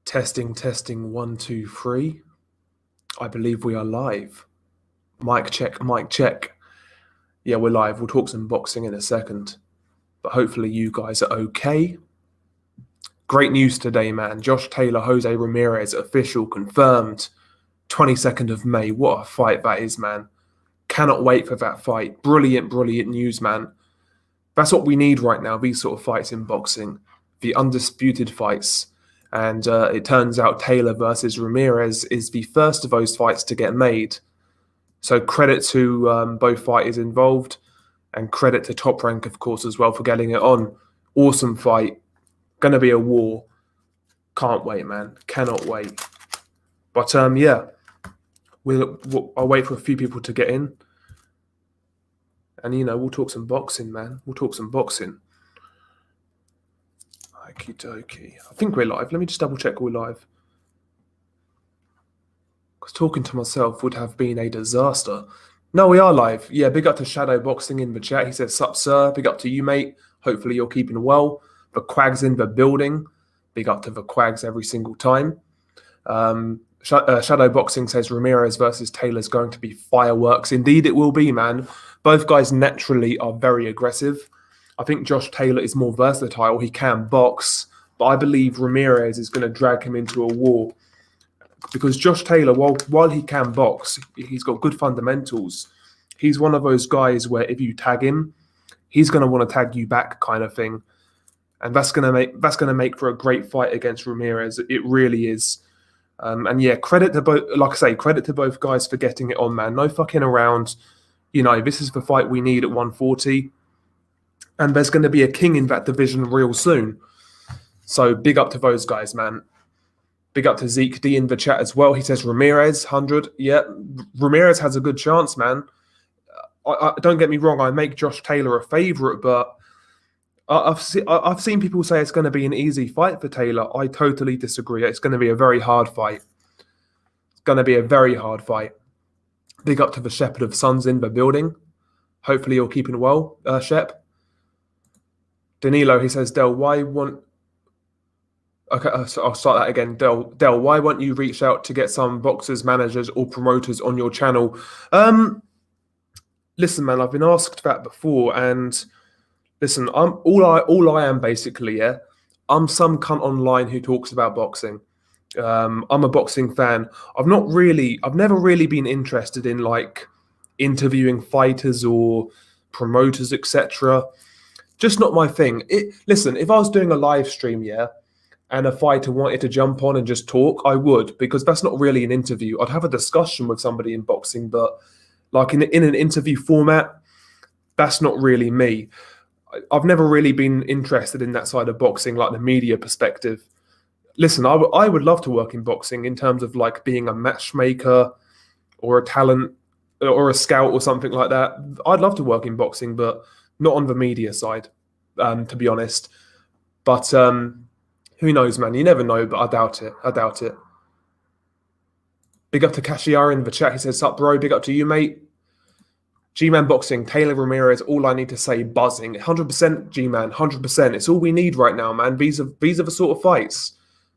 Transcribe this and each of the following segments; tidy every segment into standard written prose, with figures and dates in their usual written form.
Testing, testing, 1, 2, 3. I believe we are live. Mic check, mic check. Yeah, we're live. We'll talk some boxing in a second. But hopefully you guys are okay. Great news today, man. Josh Taylor, Jose Ramirez, official, confirmed. 22nd of May. What a fight that is, man. Cannot wait for that fight. Brilliant, brilliant news, man. That's what we need right now, these sort of fights in boxing. The undisputed fights. And it turns out Taylor versus Ramirez is the first of those fights to get made. So credit to both fighters involved, and credit to Top Rank, of course, as well for getting it on. Awesome fight. Going to be a war. Can't wait, man. Cannot wait. But yeah, I'll wait for a few people to get in. And, you know, we'll talk some boxing, man. We'll talk some boxing. Okie dokie. I think we're live. Let me just double check we're live. Because talking to myself would have been a disaster. No, we are live. Yeah, big up to Shadow Boxing in the chat. He says, sup, sir. Big up to you, mate. Hopefully you're keeping well. The Quags in the building. Big up to the Quags every single time. Shadow Boxing says Ramirez versus Taylor is going to be fireworks. Indeed it will be, man. Both guys naturally are very aggressive. I think Josh Taylor is more versatile. He can box, but I believe Ramirez is going to drag him into a war. Because Josh Taylor, while he can box, he's got good fundamentals. He's one of those guys where if you tag him, he's going to want to tag you back, kind of thing. And that's going to make for a great fight against Ramirez. It really is. And yeah, credit to both. Like I say, credit to both guys for getting it on, man. No fucking around. You know, this is the fight we need at 140. And there's going to be a king in that division real soon. So big up to those guys, man. Big up to Zeke D in the chat as well. He says Ramirez, 100. Yeah, Ramirez has a good chance, man. I don't get me wrong. I make Josh Taylor a favourite, but I've seen people say it's going to be an easy fight for Taylor. I totally disagree. It's going to be a very hard fight. It's going to be a very hard fight. Big up to the Shepherd of Sons in the building. Hopefully you're keeping well, Shep. Danilo, he says, Del, why won't... Okay, so I'll start that again. Del, why won't you reach out to get some boxers, managers, or promoters on your channel? Listen, man, I've been asked that before, and listen, all I am basically, yeah, I'm some cunt online who talks about boxing. I'm a boxing fan. I've never really been interested in like interviewing fighters or promoters, etc. Just not my thing. Listen, if I was doing a live stream, yeah, and a fighter wanted to jump on and just talk, I would, because that's not really an interview. I'd have a discussion with somebody in boxing, but like in an interview format, that's not really me. I've never really been interested in that side of boxing, like the media perspective. Listen, I would love to work in boxing in terms of like being a matchmaker or a talent or a scout or something like that. I'd love to work in boxing, but not on the media side, to be honest. But who knows, man? You never know, but I doubt it. I doubt it. Big up to Kashiar in the chat. He says, sup, bro? Big up to you, mate. G-Man Boxing, Taylor Ramirez, all I need to say, buzzing. 100% G-Man, 100%. It's all we need right now, man. These are the sort of fights.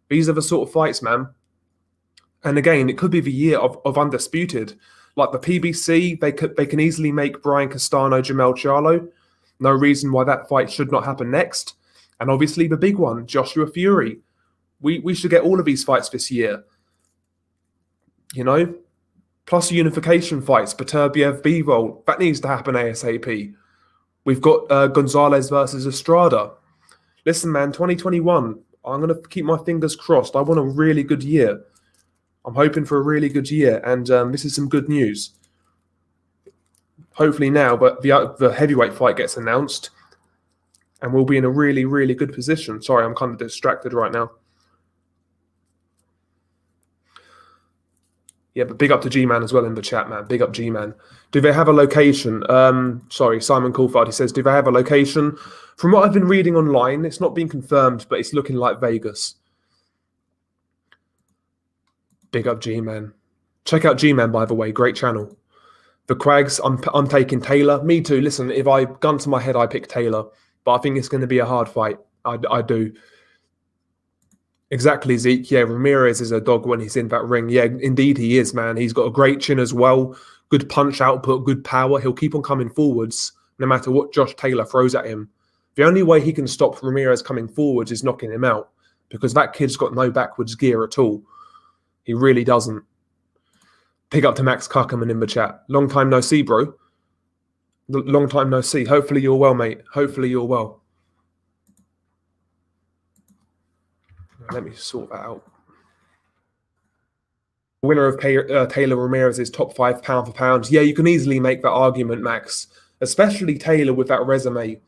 These are the sort of fights, man. And again, it could be the year of Undisputed. Like the PBC, they can easily make Brian Castano, Jamel Charlo. No reason why that fight should not happen next. And obviously the big one, Joshua Fury. We should get all of these fights this year. You know? Plus unification fights, Beterbiev, Bivol. That needs to happen ASAP. We've got Gonzalez versus Estrada. Listen, man, 2021. I'm going to keep my fingers crossed. I want a really good year. I'm hoping for a really good year. And this is some good news. Hopefully now, but the heavyweight fight gets announced. And we'll be in a really, really good position. Sorry, I'm kind of distracted right now. Yeah, but big up to G-Man as well in the chat, man. Big up G-Man. Do they have a location? Sorry, Simon Coulthard, he says, do they have a location? From what I've been reading online, it's not been confirmed, but it's looking like Vegas. Big up G-Man. Check out G-Man, by the way. Great channel. The Quags, I'm taking Taylor. Me too. Listen, if I gun to my head, I pick Taylor. But I think it's going to be a hard fight. I do. Exactly, Zeke. Yeah, Ramirez is a dog when he's in that ring. Yeah, indeed he is, man. He's got a great chin as well, good punch output, good power. He'll keep on coming forwards no matter what Josh Taylor throws at him. The only way he can stop Ramirez coming forwards is knocking him out because that kid's got no backwards gear at all. He really doesn't. Pick up to Max Kuckerman in the chat. Long time no see, bro. Long time no see. Hopefully you're well, mate. Hopefully you're well. Let me sort that out. Winner of Taylor Ramirez's top 5 pound for pound. Yeah, you can easily make that argument, Max. Especially Taylor with that resume.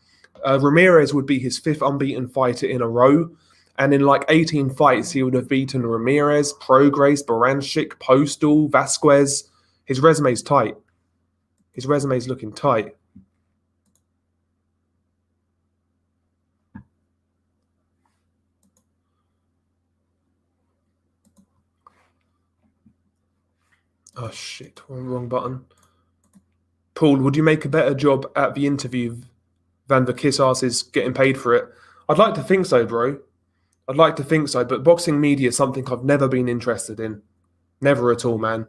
Ramirez would be his 5th unbeaten fighter in a row. And in like 18 fights, he would have beaten Ramirez, Prograis, Baranchik, Postal, Vasquez. His resume's tight. His resume's looking tight. Oh, shit. Wrong button. Paul, would you make a better job at the interview than the kiss asses getting paid for it? I'd like to think so, bro. I'd like to think so, but boxing media is something I've never been interested in. Never at all, man.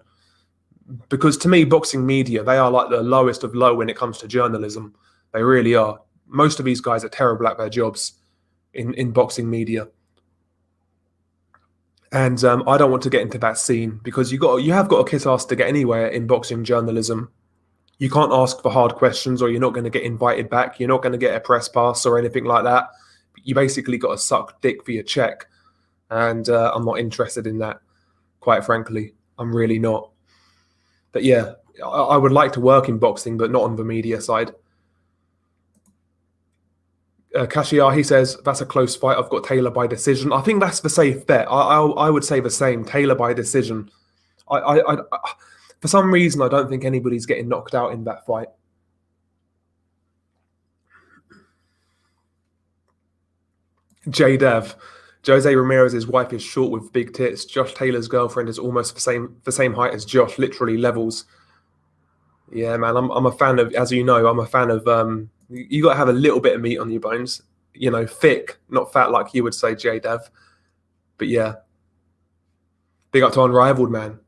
Because to me, boxing media, they are like the lowest of low when it comes to journalism. They really are. Most of these guys are terrible at their jobs in boxing media. And I don't want to get into that scene because you have got to kiss ass to get anywhere in boxing journalism. You can't ask for hard questions or you're not going to get invited back. You're not going to get a press pass or anything like that. You basically got to suck dick for your check. And I'm not interested in that, quite frankly. I'm really not. But yeah, I would like to work in boxing, but not on the media side. Kashiar, he says, that's a close fight. I've got Taylor by decision. I think that's the safe bet. I would say the same, Taylor by decision. I for some reason, I don't think anybody's getting knocked out in that fight. J Dev, Jose Ramirez's wife is short with big tits. Josh Taylor's girlfriend is almost the same height as Josh, literally levels. Yeah, man, I'm a fan of, as you know, I'm a fan of. You got to have a little bit of meat on your bones. You know, thick, not fat, like you would say, J Dev. But yeah, big up to Unrivaled, man.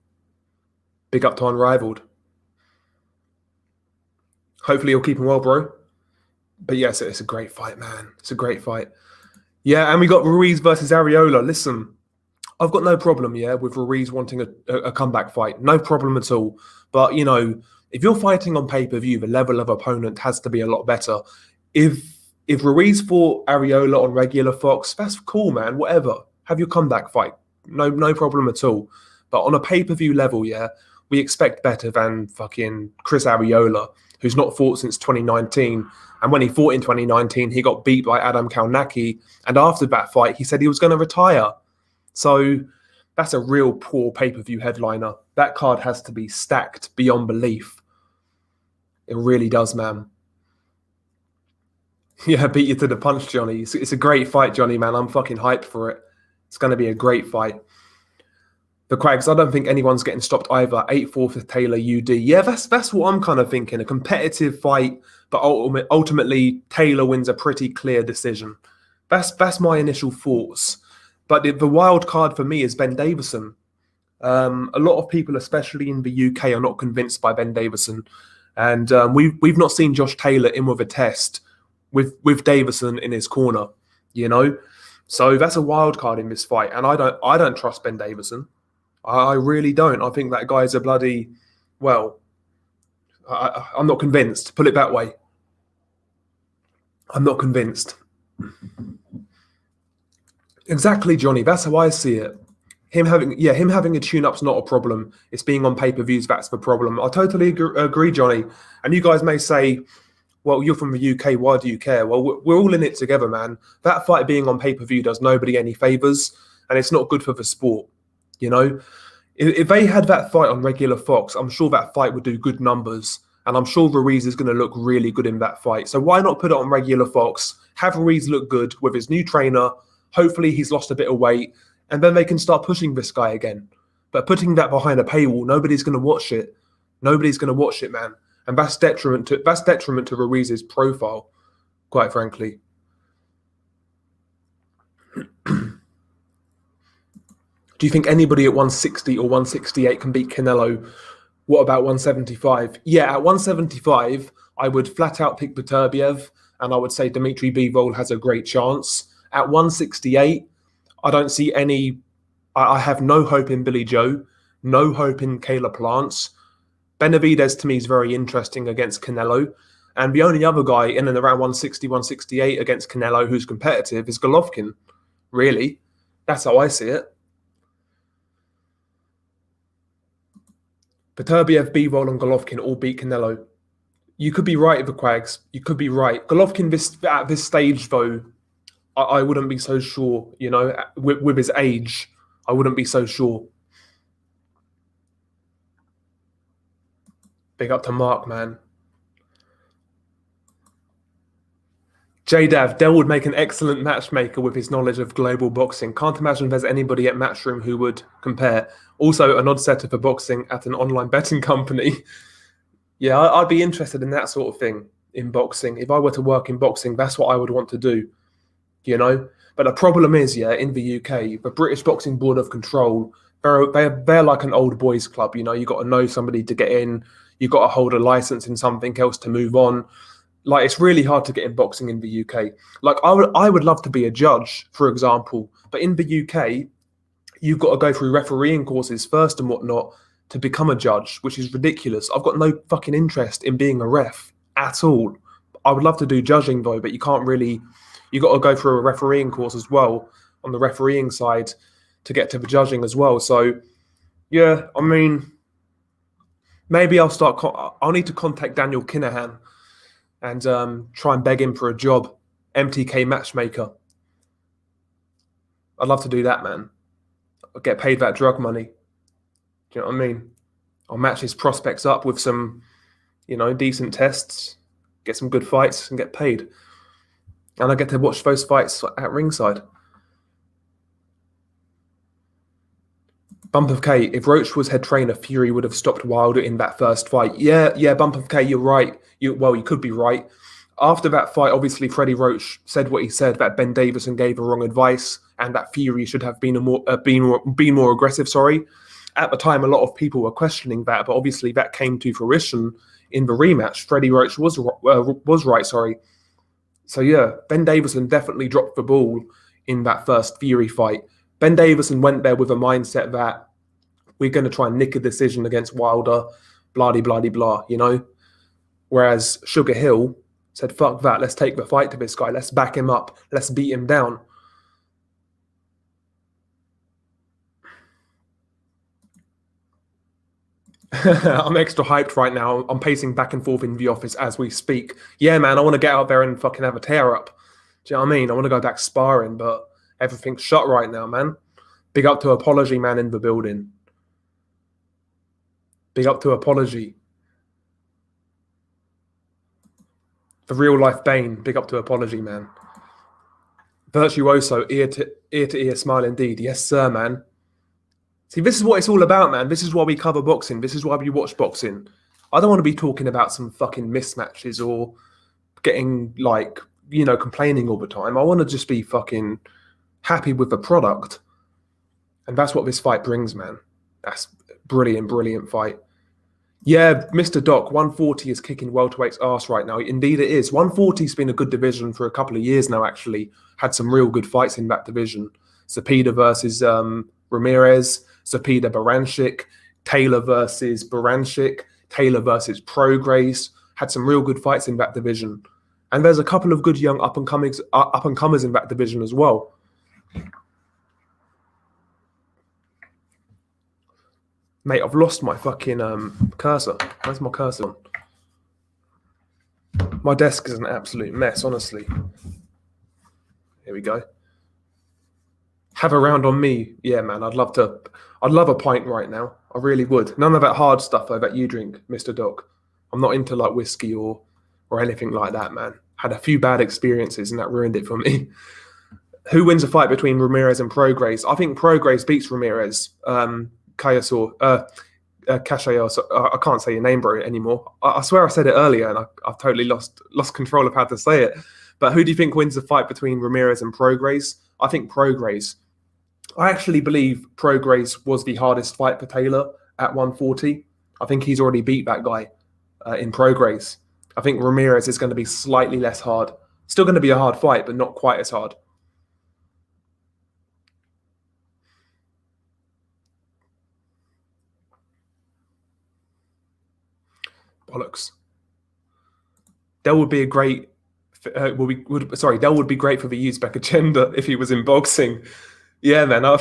Big up to Unrivaled. Hopefully you're keeping well, bro. But yes, it's a great fight, man. It's a great fight. Yeah, and we got Ruiz versus Arreola. Listen, I've got no problem, with Ruiz wanting a comeback fight. No problem at all. But, you know, if you're fighting on pay-per-view, the level of opponent has to be a lot better. If Ruiz fought Arreola on regular Fox, that's cool, man. Whatever. Have your comeback fight. No problem at all. But on a pay-per-view level, we expect better than fucking Chris Arreola, who's not fought since 2019. And when he fought in 2019, he got beat by Adam Kalnacki. And after that fight, he said he was going to retire. So that's a real poor pay-per-view headliner. That card has to be stacked beyond belief. It really does, man. Yeah, beat you to the punch, Johnny. It's a great fight, Johnny, man. I'm fucking hyped for it. It's going to be a great fight. The Quags, I don't think anyone's getting stopped either. 8-4 for Taylor UD. Yeah, that's what I'm kind of thinking. A competitive fight, but ultimately Taylor wins a pretty clear decision. That's my initial thoughts. But the wild card for me is Ben Davison. A lot of people, especially in the UK, are not convinced by Ben Davison. And we've not seen Josh Taylor in with a test with Davison in his corner, you know? So that's a wild card in this fight. And I don't trust Ben Davison. I really don't. I think that guy's a bloody, well, I'm not convinced. Put it that way. I'm not convinced. Exactly, Johnny. That's how I see it. Him having a tune-up's not a problem. It's being on pay-per-views that's the problem. I totally agree, Johnny. And you guys may say, well, you're from the UK, why do you care? Well, we're all in it together, man. That fight being on pay-per-view does nobody any favors, and it's not good for the sport. You know, if they had that fight on regular Fox, I'm sure that fight would do good numbers. And I'm sure Ruiz is going to look really good in that fight. So why not put it on regular Fox, have Ruiz look good with his new trainer. Hopefully he's lost a bit of weight. And then they can start pushing this guy again. But putting that behind a paywall, nobody's going to watch it. Nobody's going to watch it, man. And that's detriment to Ruiz's profile, quite frankly. Do you think anybody at 160 or 168 can beat Canelo? What about 175? Yeah, at 175, I would flat out pick Beterbiev, and I would say Dimitri Bivol has a great chance. At 168, I don't see any. I have no hope in Billy Joe, no hope in Kayla Plants. Benavidez to me is very interesting against Canelo. And the only other guy in and around 160, 168 against Canelo who's competitive is Golovkin. Really. That's how I see it. Beterbiev, Bivol, and Golovkin all beat Canelo. You could be right, the Quags. You could be right. Golovkin, at this stage, though, I wouldn't be so sure. You know, with his age, I wouldn't be so sure. Big up to Mark, man. J-Dav, Dell would make an excellent matchmaker with his knowledge of global boxing. Can't imagine there's anybody at Matchroom who would compare. Also, an odd setter for boxing at an online betting company. Yeah, I'd be interested in that sort of thing in boxing. If I were to work in boxing, that's what I would want to do, you know? But the problem is, yeah, in the UK, the British Boxing Board of Control, they're like an old boys club, you know? You got to know somebody to get in. You got to hold a license in something else to move on. Like, it's really hard to get in boxing in the UK. Like, I would love to be a judge, for example. But in the UK, you've got to go through refereeing courses first and whatnot to become a judge, which is ridiculous. I've got no fucking interest in being a ref at all. I would love to do judging, though, but you can't really... You got to go through a refereeing course as well on the refereeing side to get to the judging as well. So, yeah, I mean, maybe I'll need to contact Daniel Kinahan and try and beg him for a job, MTK matchmaker. I'd love to do that, man. I'll get paid that drug money. Do you know what I mean? I'll match his prospects up with some, you know, decent tests, get some good fights and get paid. And I get to watch those fights at ringside. Bump of K, if Roach was head trainer, Fury would have stopped Wilder in that first fight. Yeah, Bump of K, you're right. You could be right. After that fight, obviously, Freddie Roach said what he said, that Ben Davison gave the wrong advice and that Fury should have been more aggressive, At the time, a lot of people were questioning that, but obviously that came to fruition in the rematch. Freddie Roach was right. So, yeah, Ben Davison definitely dropped the ball in that first Fury fight. Ben Davison went there with a mindset that we're going to try and nick a decision against Wilder, blah, you know? Whereas Sugar Hill said, fuck that, let's take the fight to this guy. Let's back him up. Let's beat him down. I'm extra hyped right now. I'm pacing back and forth in the office as we speak. Yeah, man, I want to get out there and fucking have a tear up. Do you know what I mean? I want to go back sparring, but everything's shut right now, man. Big up to Apology Man in the building. Big up to Apology. The real life Bane. Big up to Apology Man. Virtuoso, ear to ear smile indeed. Yes, sir, man. See, this is what it's all about, man. This is why we cover boxing. This is why we watch boxing. I don't want to be talking about some fucking mismatches or getting, like, you know, complaining all the time. I want to just be fucking happy with the product. And that's what this fight brings, man. That's brilliant fight. Yeah, Mr. Doc, 140 is kicking welterweight's ass right now. Indeed it is. 140's been a good division for a couple of years now, actually. Had some real good fights in that division. Cepeda versus Ramirez, Cepeda Baranchik, Taylor versus Baranchik, Taylor versus Prograis. Had some real good fights in that division. And there's a couple of good young up-and-comers in that division as well. Mate, I've lost my fucking cursor. Where's my cursor? My desk is an absolute mess, honestly. Here we go. Have a round on me. Yeah, man, I'd love a pint right now. I really would. None of that hard stuff though that you drink, Mr. Doc. I'm not into like whiskey or anything like that, man. Had a few bad experiences and that ruined it for me. Who wins a fight between Ramirez and Prograis? I think Prograis beats Ramirez. Kayasor, Kashayos, I can't say your name, bro, anymore. I swear I said it earlier and I've totally lost control of how to say it. But who do you think wins the fight between Ramirez and Prograis? I think Prograis. I actually believe Prograis was the hardest fight for Taylor at 140. I think he's already beat that guy in Prograis. I think Ramirez is going to be slightly less hard. Still going to be a hard fight, but not quite as hard. Bollocks. That would be a great. That would be great for the Uzbek agenda if he was in boxing. Yeah, man. I'll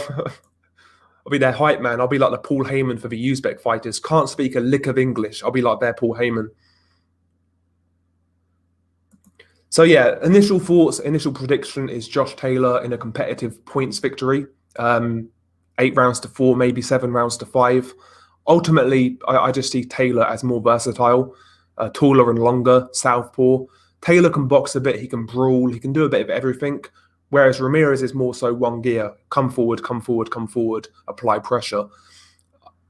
be their hype man. I'll be like the Paul Heyman for the Uzbek fighters. Can't speak a lick of English. I'll be like their Paul Heyman. So yeah, initial thoughts, initial prediction is Josh Taylor in a competitive points victory. 8 rounds to 4, maybe 7 rounds to 5. Ultimately, I just see Taylor as more versatile, taller and longer, southpaw. Taylor can box a bit, he can brawl, he can do a bit of everything. Whereas Ramirez is more so one gear, come forward, come forward, come forward, apply pressure.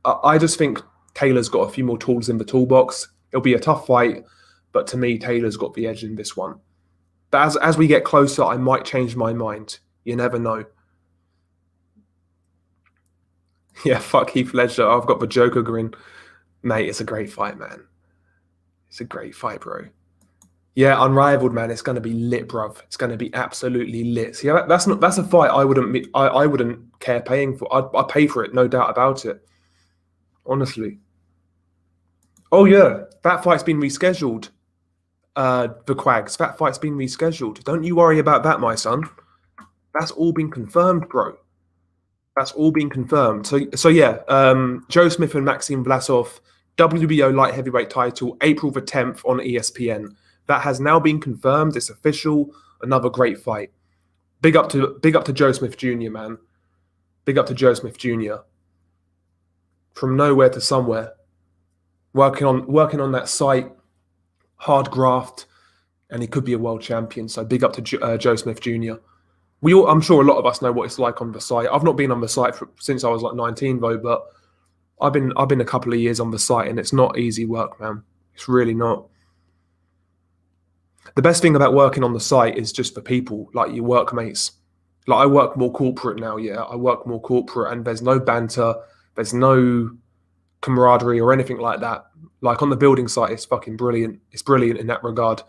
I just think Taylor's got a few more tools in the toolbox. It'll be a tough fight, but to me, Taylor's got the edge in this one. But as we get closer, I might change my mind. You never know. Yeah, fuck Heath Ledger. I've got the Joker grin. Mate, it's a great fight, man. It's a great fight, bro. Yeah, Unrivaled, man. It's going to be lit, bruv. It's going to be absolutely lit. See, that's a fight I wouldn't care paying for. I'd pay for it, no doubt about it. Honestly. Oh yeah, that fight's been rescheduled. The Quags. That fight's been rescheduled. Don't you worry about that, my son. That's all been confirmed, bro. That's all been confirmed. So yeah, Joe Smith and Maxim Vlasov, WBO light heavyweight title, April the 10th on ESPN. That has now been confirmed. It's official. Another great fight. Big up to Joe Smith Jr., man. Big up to Joe Smith Jr. From nowhere to somewhere. Working on that site, hard graft, and he could be a world champion. So big up to Joe Smith Jr. I'm sure a lot of us know what it's like on the site. I've not been on the site since I was like 19 though, but I've been a couple of years on the site, and it's not easy work, man. It's really not. The best thing about working on the site is just the people, like your workmates. Like I work more corporate now, yeah. I work more corporate, and there's no banter, there's no camaraderie or anything like that. Like on the building site, it's fucking brilliant. It's brilliant in that regard.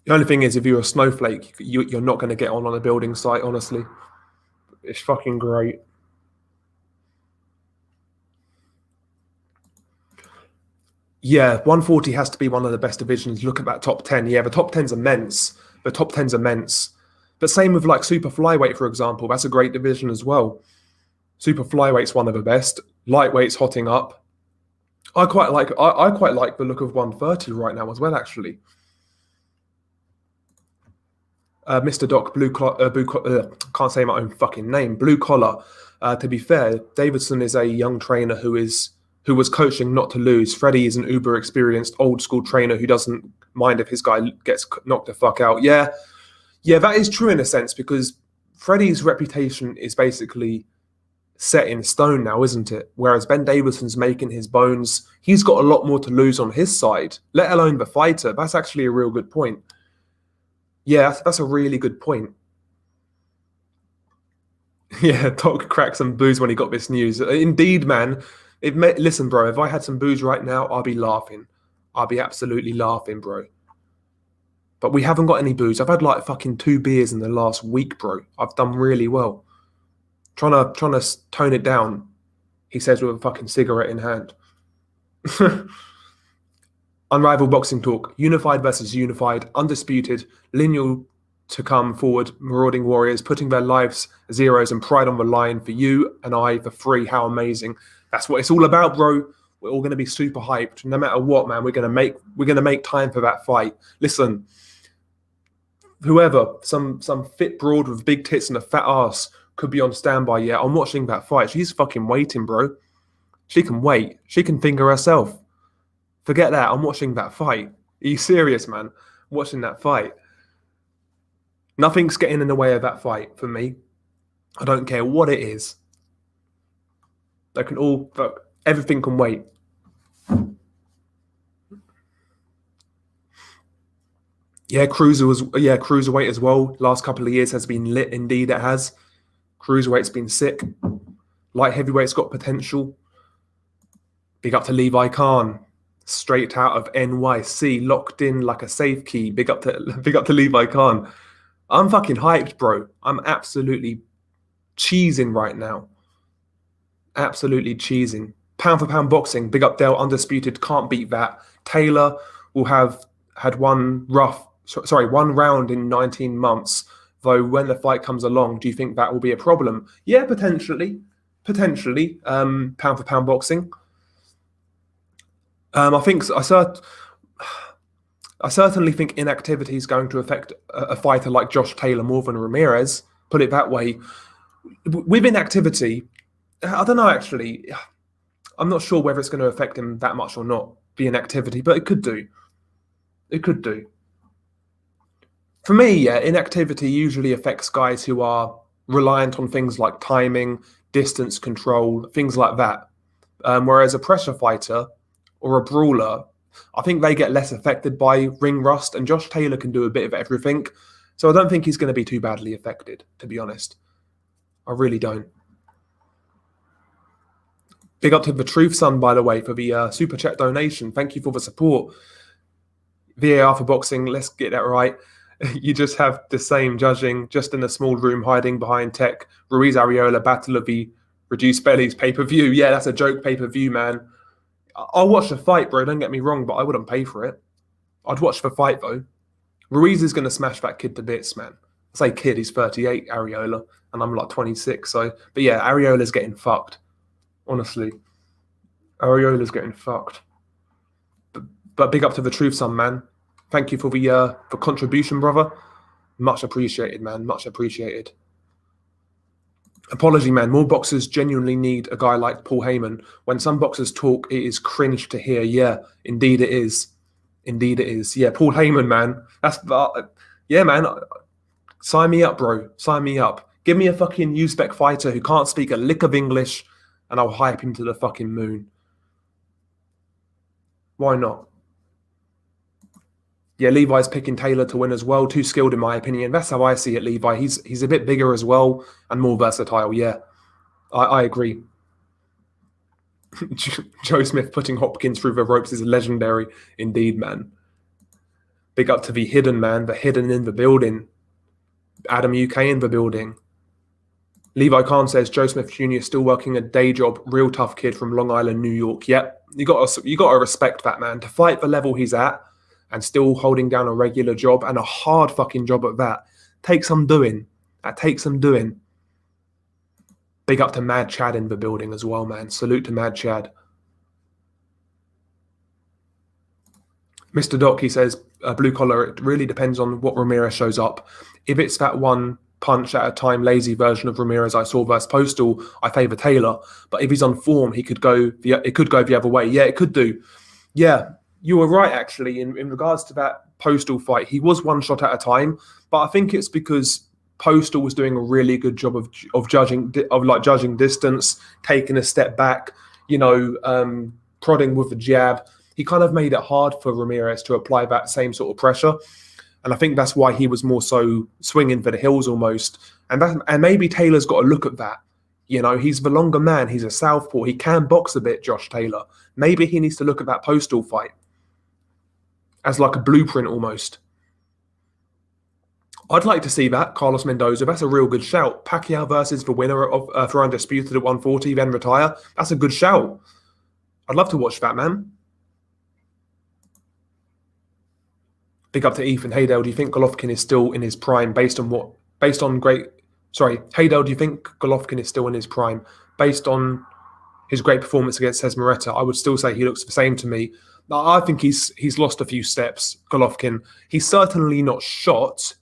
The only thing is, if you're a snowflake, you're not going to get on a building site, honestly. It's fucking great. Yeah, 140 has to be one of the best divisions. Look at that top 10. Yeah, the top 10's immense. The top 10's immense. But same with like super flyweight, for example. That's a great division as well. Super flyweight's one of the best. Lightweight's hotting up. I quite like the look of 130 right now as well, actually. Mr. Doc, can't say my own fucking name. Blue collar. To be fair, Davidson is a young trainer who was coaching not to lose. Freddie is an uber experienced old school trainer who doesn't mind if his guy gets knocked the fuck out. Yeah, that is true in a sense, because Freddie's reputation is basically set in stone now, isn't it? Whereas Ben Davidson's making his bones. He's got a lot more to lose on his side, let alone the fighter. That's actually a real good point. Yeah, that's a really good point. Yeah, Doc cracked some booze when he got this news. Indeed, man. Listen, bro, if I had some booze right now, I'd be laughing. I'd be absolutely laughing, bro. But we haven't got any booze. I've had like fucking 2 beers in the last week, bro. I've done really well. Trying to tone it down, he says with a fucking cigarette in hand. Unrivaled boxing talk. Unified versus unified. Undisputed. Lineal to come forward. Marauding warriors putting their lives, zeros, and pride on the line for you and I for free. How amazing. That's what it's all about, bro. We're all going to be super hyped. No matter what, man, we're going to make time for that fight. Listen, whoever, some fit broad with big tits and a fat ass could be on standby. Yeah, I'm watching that fight. She's fucking waiting, bro. She can wait. She can finger herself. Forget that. I'm watching that fight. Are you serious, man? I'm watching that fight. Nothing's getting in the way of that fight for me. I don't care what it is. They can all, everything can wait. Yeah, cruiserweight as well. Last couple of years has been lit. Indeed, it has. Cruiserweight's been sick. Light heavyweight's got potential. Big up to Levi Khan, straight out of NYC, locked in like a safe key. Big up to Levi Khan. I'm fucking hyped, bro. I'm absolutely cheesing right now. Absolutely cheesing. Pound for pound boxing. Big up Dale, Undisputed. Can't beat that. Taylor will have had one round in 19 months. Though when the fight comes along, do you think that will be a problem? Yeah, potentially. Potentially. Pound for pound boxing. I certainly think inactivity is going to affect a fighter like Josh Taylor more than Ramirez. Put it that way. With inactivity, I don't know actually. I'm not sure whether it's going to affect him that much or not, the inactivity, but it could do. It could do. For me, yeah, inactivity usually affects guys who are reliant on things like timing, distance control, things like that. Whereas a pressure fighter or a brawler, I think they get less affected by ring rust, and Josh Taylor can do a bit of everything. So I don't think he's going to be too badly affected, to be honest. I really don't. Big up to the Truth Son, by the way, for the super chat donation. Thank you for the support. VAR for boxing, let's get that right. You just have the same judging, just in a small room hiding behind tech. Ruiz Arreola, Battle of the Reduced Bellies pay-per-view. Yeah, that's a joke pay-per-view, man. I'll watch the fight, bro. Don't get me wrong, but I wouldn't pay for it. I'd watch the fight, though. Ruiz is going to smash that kid to bits, man. I say kid, he's 38, Arreola, and I'm like 26. So, but yeah, Arreola's getting fucked. Honestly, Arreola's getting fucked. But big up to the Truth Son, man. Thank you for the contribution, brother. Much appreciated, man. Much appreciated. Apology, man. More boxers genuinely need a guy like Paul Heyman. When some boxers talk, it is cringe to hear. Yeah, indeed it is. Indeed it is. Yeah, Paul Heyman, man. Yeah, man. Sign me up, bro. Sign me up. Give me a fucking Uzbek fighter who can't speak a lick of English, and I'll hype him to the fucking moon. Why not? Yeah, Levi's picking Taylor to win as well. Too skilled, in my opinion. That's how I see it, Levi. He's a bit bigger as well and more versatile. Yeah, I agree. Joe Smith putting Hopkins through the ropes is legendary indeed, man. Big up to the hidden, man. The hidden in the building. Adam UK in the building. Levi Khan says Joe Smith Jr. still working a day job. Real tough kid from Long Island, New York. Yep, you got to respect that, man. To fight the level he's at and still holding down a regular job, and a hard fucking job at that, takes some doing. That takes some doing. Big up to Mad Chad in the building as well, man. Salute to Mad Chad. Mr. Doc, he says, blue collar, it really depends on what Ramirez shows up. If it's that one punch at a time lazy version of Ramirez I saw versus Postal, I favour Taylor. But if he's on form, it could go the other way. Yeah, it could do. Yeah, you were right, actually, in regards to that Postal fight. He was one shot at a time, but I think it's because Postal was doing a really good job of judging distance, taking a step back, prodding with the jab. He kind of made it hard for Ramirez to apply that same sort of pressure. And I think that's why he was more so swinging for the hills almost. And maybe Taylor's got to look at that. He's the longer man. He's a southpaw. He can box a bit, Josh Taylor. Maybe he needs to look at that Postal fight as like a blueprint almost. I'd like to see that, Carlos Mendoza. That's a real good shout. Pacquiao versus the winner for Undisputed at 140, then retire. That's a good shout. I'd love to watch that, man. Big up to Ethan Haydale. Do you think Golovkin is still in his prime Haydale, do you think Golovkin is still in his prime based on his great performance against Cesmaretta? I would still say he looks the same to me. I think he's lost a few steps, Golovkin. He's certainly not shot.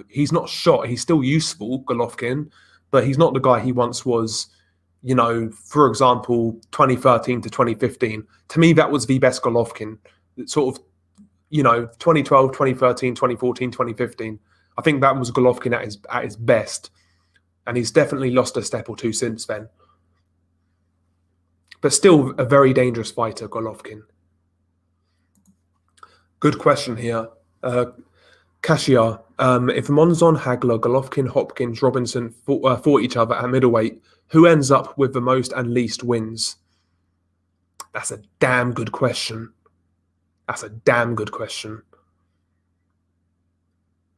He's not shot. He's still useful, Golovkin, but he's not the guy he once was, for example, 2013 to 2015. To me, that was the best Golovkin. Sort of, 2012, 2013, 2014, 2015. I think that was Golovkin at his best. And he's definitely lost a step or two since then. But still a very dangerous fighter, Golovkin. Good question here. Cashier, if Monzon, Hagler, Golovkin, Hopkins, Robinson fought each other at middleweight, who ends up with the most and least wins? That's a damn good question. That's a damn good question.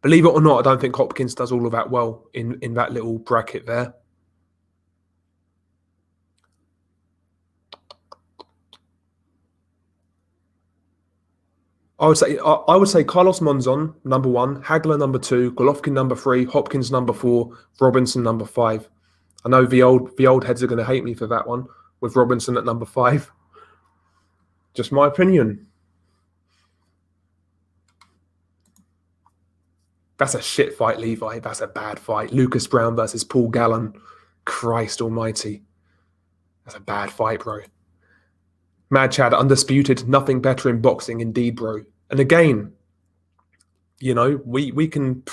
Believe it or not, I don't think Hopkins does all of that well in that little bracket there. I would say Carlos Monzon, number 1, Hagler, number 2, Golovkin, number 3, Hopkins, number 4, Robinson, number 5. I know the old heads are going to hate me for that one, with Robinson at number 5. Just my opinion. That's a shit fight, Levi. That's a bad fight. Lucas Brown versus Paul Gallen. Christ almighty. That's a bad fight, bro. Mad Chad, Undisputed, nothing better in boxing, indeed, bro. And again, you know, we can,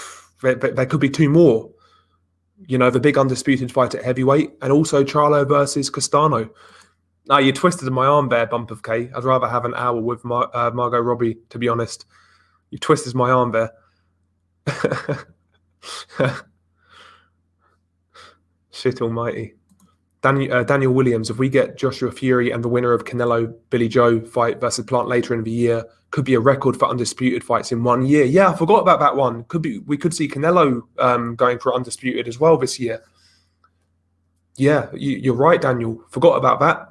there could be 2 more. You know, the big Undisputed fight at heavyweight, and also Charlo versus Castano. Now, you twisted my arm there, Bump of K. I'd rather have an hour with Margot Robbie, to be honest. You twisted my arm there. Shit almighty. Daniel Williams, if we get Joshua Fury and the winner of Canelo Billy Joe fight versus Plant later in the year, could be a record for Undisputed fights in 1 year. Yeah, I forgot about that one. We could see Canelo going for Undisputed as well this year. Yeah, you're right, Daniel. Forgot about that.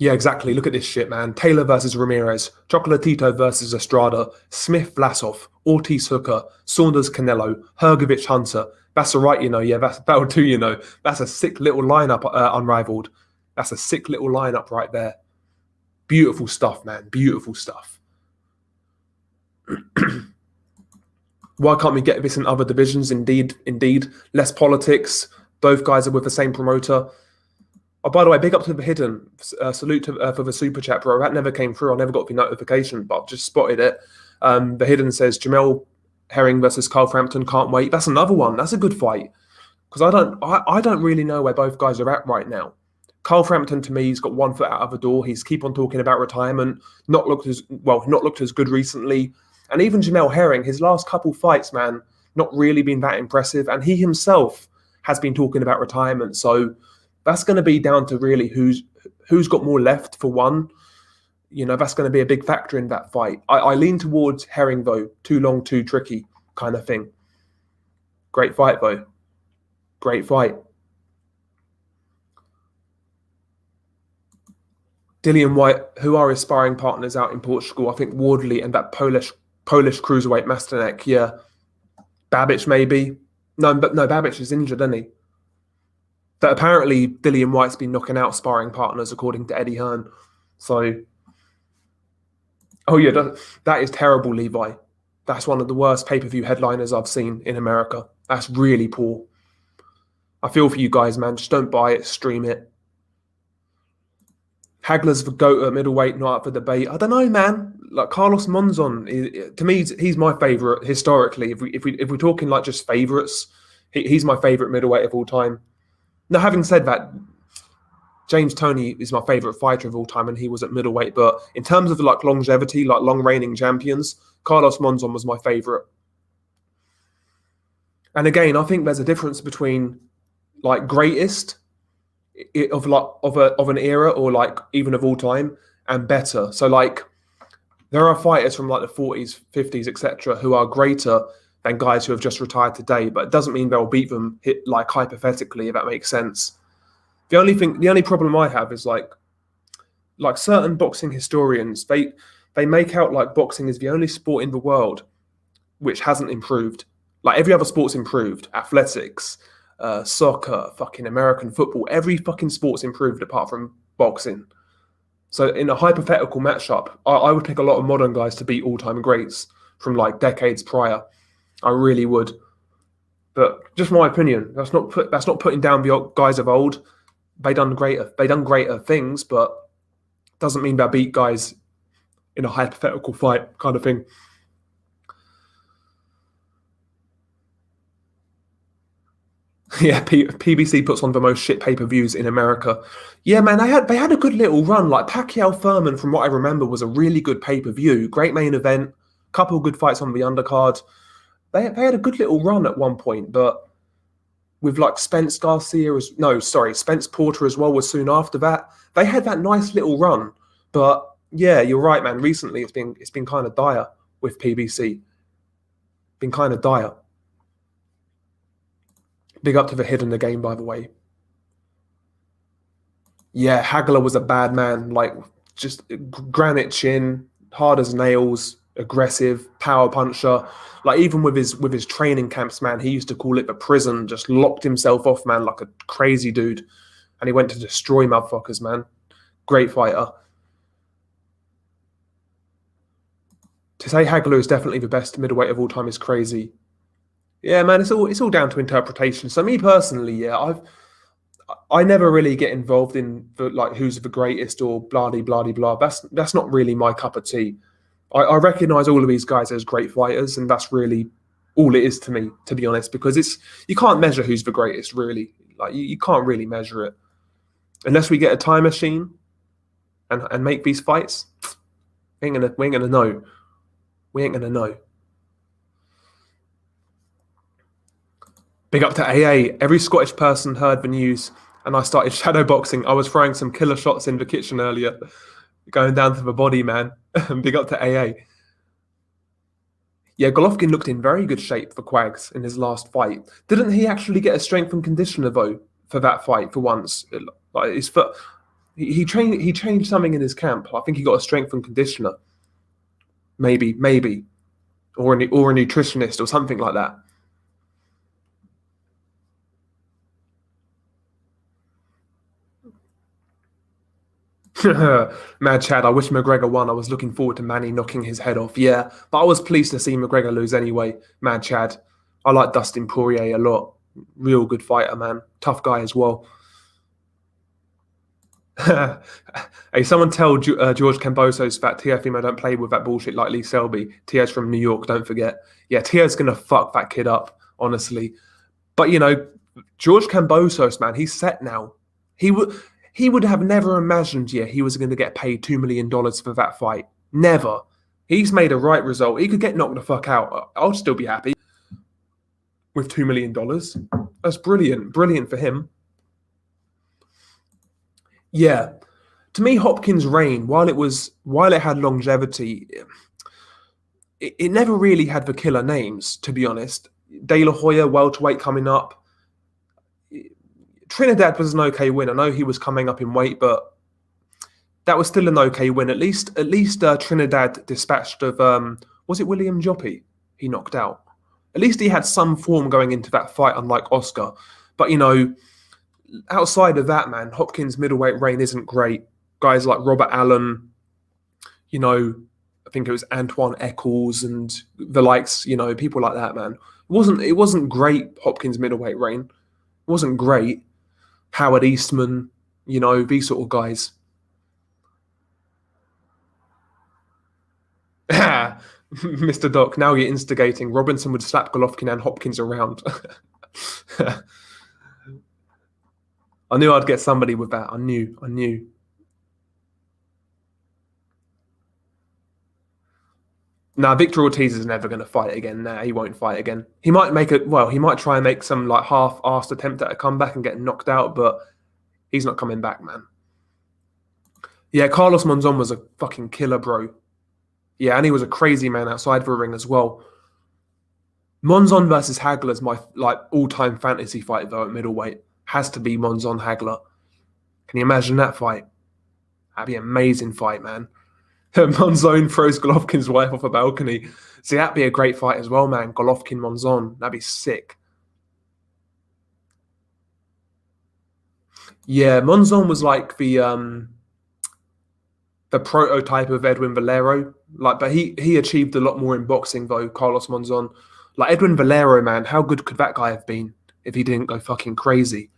Yeah, exactly. Look at this shit, man. Taylor versus Ramirez, Chocolatito versus Estrada, Smith Vlasov, Ortiz Hooker, Saunders Canelo, Hergovich Hunter. That's all right, you know. Yeah, that'll do, you know. That's a sick little lineup, unrivaled. That's a sick little lineup right there. Beautiful stuff, man. Beautiful stuff. Why can't we get this in other divisions? Indeed. Less politics. Both guys are with the same promoter. Oh, by the way, big up to the Hidden. Salute for the super chat, bro. That never came through. I never got the notification, but just spotted it. The Hidden says Jamel Herring versus Carl Frampton. Can't wait. That's another one. That's a good fight, because I don't really know where both guys are at right now. Carl Frampton, to me, he's got 1 foot out of the door. He's keep on talking about retirement. Not looked as good recently. And even Jamel Herring, his last couple fights, man, not really been that impressive. And he himself has been talking about retirement. So that's going to be down to really who's got more left for one. You know, that's going to be a big factor in that fight. I lean towards Herring, though. Too long, too tricky kind of thing. Great fight, though. Great fight. Dillian White, who are his sparring partners out in Portugal? I think Wardley and that Polish cruiserweight Mastanek. Yeah. Babic, maybe. No, Babic is injured, isn't he? But apparently Dillian White's been knocking out sparring partners, according to Eddie Hearn. So, oh yeah, that is terrible, Levi. That's one of the worst pay-per-view headliners I've seen in America. That's really poor. I feel for you guys, man. Just don't buy it, stream it. Hagler's the GOAT at middleweight, not up for debate. I don't know, man. Like Carlos Monzon, to me, he's my favourite historically. If we're talking like just favourites, he's my favourite middleweight of all time. Now, having said that, James Toney is my favourite fighter of all time, and he was at middleweight. But in terms of like longevity, like long reigning champions, Carlos Monzon was my favourite. And again, I think there's a difference between like greatest of an era, or like even of all time, and better. So like there are fighters from like the 40s, 50s, etc., who are greater than guys who have just retired today, but it doesn't mean they'll beat them like hypothetically, if that makes sense. The only problem I have is like certain boxing historians, they make out like boxing is the only sport in the world which hasn't improved. Like every other sport's improved. Athletics, soccer, fucking American football, every fucking sport's improved apart from boxing. So in a hypothetical matchup, I would pick a lot of modern guys to beat all-time greats from like decades prior. I really would. But just my opinion. That's not putting down the guys of old. They done greater things, but doesn't mean they beat guys in a hypothetical fight kind of thing. Yeah, PBC puts on the most shit pay-per-views in America. Yeah, man, they had a good little run. Like Pacquiao Furman, from what I remember, was a really good pay-per-view. Great main event. Couple of good fights on the undercard. They had a good little run at one point, but with like Spence Porter as well was soon after that. They had that nice little run, but yeah, you're right, man. Recently, it's been kind of dire with PBC. Been kind of dire. Big up to the Hidden the Game, by the way. Yeah, Hagler was a bad man. Like, just granite chin, hard as nails, aggressive, power puncher. Like, even with his training camps, man, he used to call it the prison. Just locked himself off, man, like a crazy dude. And he went to destroy motherfuckers, man. Great fighter. To say Hagler is definitely the best middleweight of all time is crazy. Yeah, man, it's all down to interpretation. So me personally, yeah, I never really get involved in like who's the greatest or blah blah blah. That's not really my cup of tea. I recognize all of these guys as great fighters, and that's really all it is to me, to be honest. Because you can't measure who's the greatest, really. Like you can't really measure it unless we get a time machine and make these fights. We ain't gonna know. We ain't gonna know. Big up to AA. Every Scottish person heard the news, and I started shadowboxing. I was throwing some killer shots in the kitchen earlier, going down to the body, man. Big up to AA. Yeah, Golovkin looked in very good shape for Quags in his last fight. Didn't he actually get a strength and conditioner though for that fight for once? Like his foot, he changed something in his camp. I think he got a strength and conditioner, maybe, or a nutritionist or something like that. Mad Chad, I wish McGregor won. I was looking forward to Manny knocking his head off. Yeah, but I was pleased to see McGregor lose anyway. Mad Chad. I like Dustin Poirier a lot. Real good fighter, man. Tough guy as well. Hey, someone tell George Cambosos that Teofimo don't play with that bullshit like Lee Selby. Tio's from New York, don't forget. Yeah, Tio's going to fuck that kid up, honestly. But, you know, George Cambosos, man, he's set now. He would have never imagined, he was going to get paid $2 million for that fight. Never. He's made a right result. He could get knocked the fuck out. I'll still be happy with $2 million. That's brilliant. Brilliant for him. Yeah. To me, Hopkins' reign, while it had longevity, it never really had the killer names, to be honest. De La Hoya, welterweight coming up. Trinidad was an okay win. I know he was coming up in weight, but that was still an okay win. At least Trinidad dispatched of was it William Joppy? He knocked out. At least he had some form going into that fight, unlike Oscar. But you know, outside of that, man, Hopkins' middleweight reign isn't great. Guys like Robert Allen, you know, I think it was Antoine Eccles and the likes, you know, people like that, man. It wasn't great, Hopkins' middleweight reign. It wasn't great. Howard Eastman, you know, these sort of guys. Mr. Doc, now you're instigating. Robinson would slap Golovkin and Hopkins around. I knew I'd get somebody with that. I knew. Nah, Victor Ortiz is never going to fight again. Nah, he won't fight again. He might he might try and make some like half-assed attempt at a comeback and get knocked out, but he's not coming back, man. Yeah, Carlos Monzon was a fucking killer, bro. Yeah, and he was a crazy man outside the ring as well. Monzon versus Hagler is my all-time fantasy fight though at middleweight. Has to be Monzon Hagler. Can you imagine that fight? That'd be an amazing fight, man. Monzon throws Golovkin's wife off a balcony. See, that'd be a great fight as well, man. Golovkin, Monzon. That'd be sick. Yeah, Monzon was like the prototype of Edwin Valero. But he achieved a lot more in boxing though, Carlos Monzon. Like Edwin Valero, man, how good could that guy have been if he didn't go fucking crazy?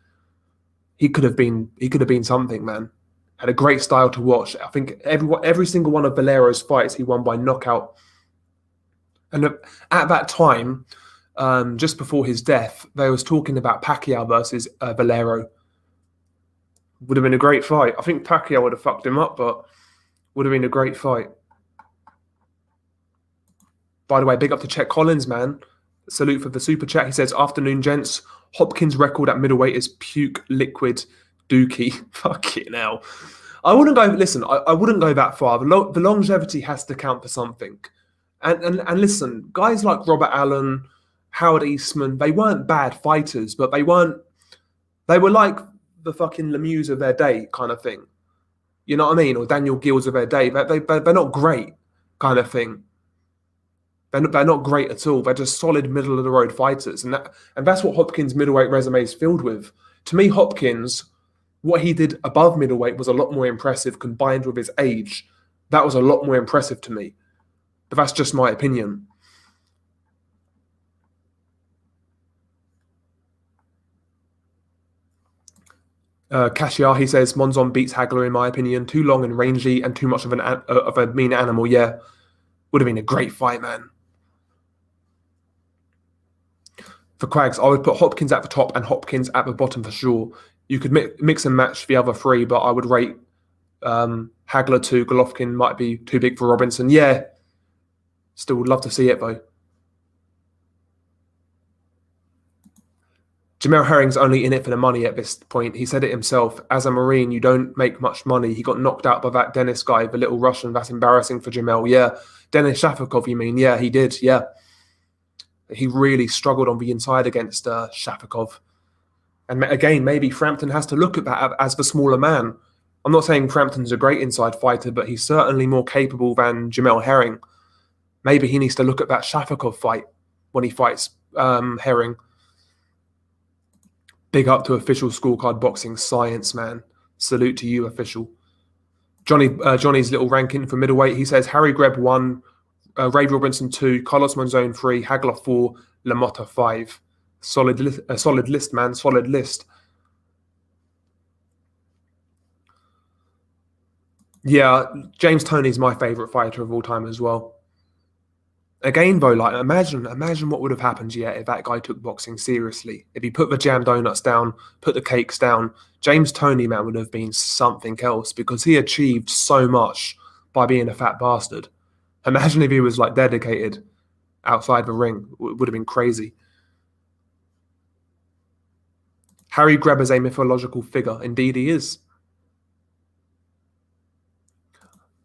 He could have been something, man. Had a great style to watch. I think every single one of Valero's fights he won by knockout. And at that time, just before his death, they was talking about Pacquiao versus Valero. Would have been a great fight. I think Pacquiao would have fucked him up, but would have been a great fight. By the way, big up to Chet Collins, man. Salute for the super chat. He says, afternoon, gents. Hopkins' record at middleweight is puke liquid dookie. Fuck it now. I wouldn't go, listen, I wouldn't go that far. The longevity has to count for something. And listen, guys like Robert Allen, Howard Eastman, they weren't bad fighters, but they were like the fucking Lemieux of their day kind of thing. You know what I mean? Or Daniel Gills of their day. They're not great kind of thing. They're not great at all. They're just solid middle of the road fighters. And that's what Hopkins' middleweight resume is filled with. To me, Hopkins, what he did above middleweight was a lot more impressive combined with his age. That was a lot more impressive to me. But that's just my opinion. Cashier, he says, Monzon beats Hagler in my opinion. Too long and rangy and too much of a mean animal. Yeah, would have been a great fight, man. For Quags, I would put Hopkins at the top and Hopkins at the bottom for sure. You could mix and match the other three, but I would rate Hagler 2. Golovkin might be too big for Robinson. Yeah, still would love to see it though. Jamel Herring's only in it for the money at this point. He said it himself. As a Marine, you don't make much money. He got knocked out by that Dennis guy, the little Russian. That's embarrassing for Jamel. Yeah. Denis Shafikov, you mean? Yeah, he did. Yeah. He really struggled on the inside against Shafikov. And again, maybe Frampton has to look at that as the smaller man. I'm not saying Frampton's a great inside fighter, but he's certainly more capable than Jamel Herring. Maybe he needs to look at that Shafikov fight when he fights Herring. Big up to official scorecard boxing science, man. Salute to you, official. Johnny's little ranking for middleweight. He says Harry Greb 1, Ray Robinson 2, Carlos Monzon 3, Hagler 4, LaMotta 5. Solid list, man. Solid list. Yeah, James Toney's my favourite fighter of all time as well. Again, though, like imagine what would have happened, yeah, if that guy took boxing seriously. If he put the jam donuts down, put the cakes down, James Toney, man, would have been something else because he achieved so much by being a fat bastard. Imagine if he was like dedicated outside the ring. It would have been crazy. Harry Greb is a mythological figure. Indeed, he is.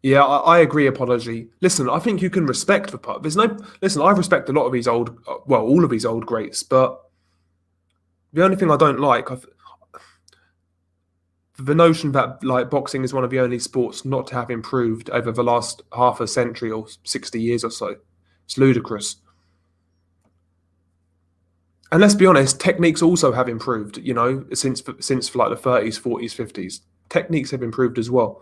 Yeah, I agree, Apology. Listen, I think you can respect the part. Listen, I respect a lot of these all of these old greats, but the only thing I don't like, the notion that like boxing is one of the only sports not to have improved over the last half a century or 60 years or so. It's ludicrous. And let's be honest, techniques also have improved, you know, since like the 30s, 40s, 50s. Techniques have improved as well.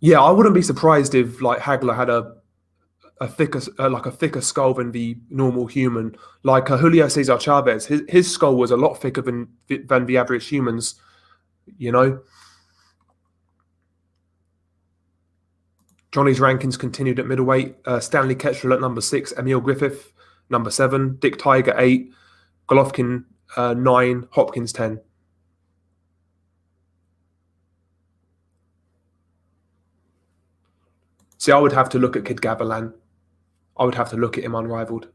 Yeah, I wouldn't be surprised if like Hagler had a thicker skull than the normal human. Like Julio Cesar Chavez, his skull was a lot thicker than the average humans, you know. Johnny's rankings continued at middleweight. Stanley Ketchel at number 6, Emil Griffith number 7, Dick Tiger 8, Golovkin 9, Hopkins 10. See, I would have to look at Kid Gavilan. I would have to look at him unrivaled.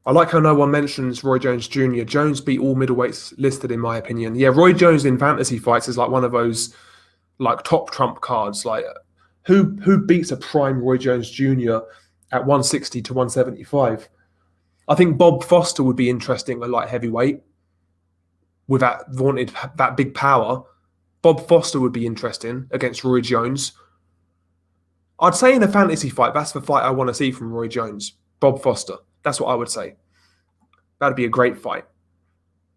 I like how no one mentions Roy Jones Jr. Jones beat all middleweights listed, in my opinion. Yeah, Roy Jones in fantasy fights is like one of those like top trump cards. Like who beats a prime Roy Jones Jr. at 160 to 175? I think Bob Foster would be interesting at light heavyweight with that big power. Bob Foster would be interesting against Roy Jones. I'd say in a fantasy fight, that's the fight I want to see from Roy Jones. Bob Foster. That's what I would say. That'd be a great fight.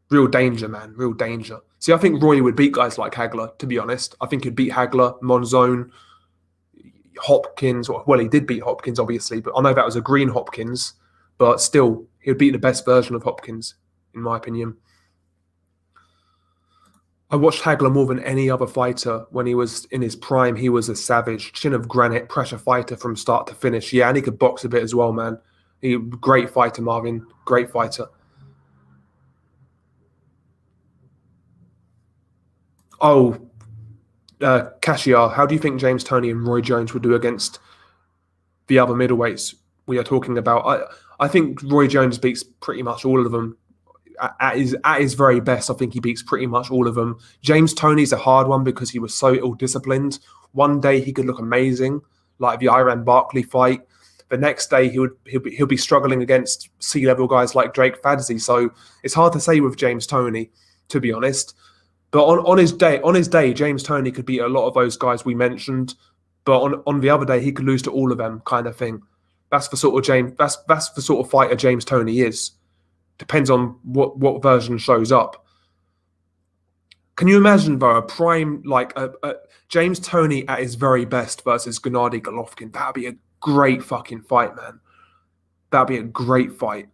Real danger, man. Real danger. See, I think Roy would beat guys like Hagler, to be honest. I think he'd beat Hagler, Monzon, Hopkins. Well, he did beat Hopkins, obviously, but I know that was a green Hopkins. But still, he would beat the best version of Hopkins, in my opinion. I watched Hagler more than any other fighter when he was in his prime. He was a savage, chin of granite, pressure fighter from start to finish. Yeah, and he could box a bit as well, man. Great fighter, Marvin. Great fighter. Oh, Cashier, how do you think James Toney and Roy Jones would do against the other middleweights we are talking about? I think Roy Jones beats pretty much all of them. At his very best, I think he beats pretty much all of them. James Toney's a hard one because he was so ill-disciplined. One day he could look amazing, like the Iran Barkley fight. The next day he'll be struggling against C-level guys like Drake Fadzi. So it's hard to say with James Toney, to be honest. But on his day, James Toney could beat a lot of those guys we mentioned. But on the other day, he could lose to all of them, kind of thing. That's the sort of fighter James Toney is. Depends on what version shows up. Can you imagine though a prime like a James Toney at his very best versus Gennady Golovkin? That'd be a great fucking fight, man. That'd be a great fight.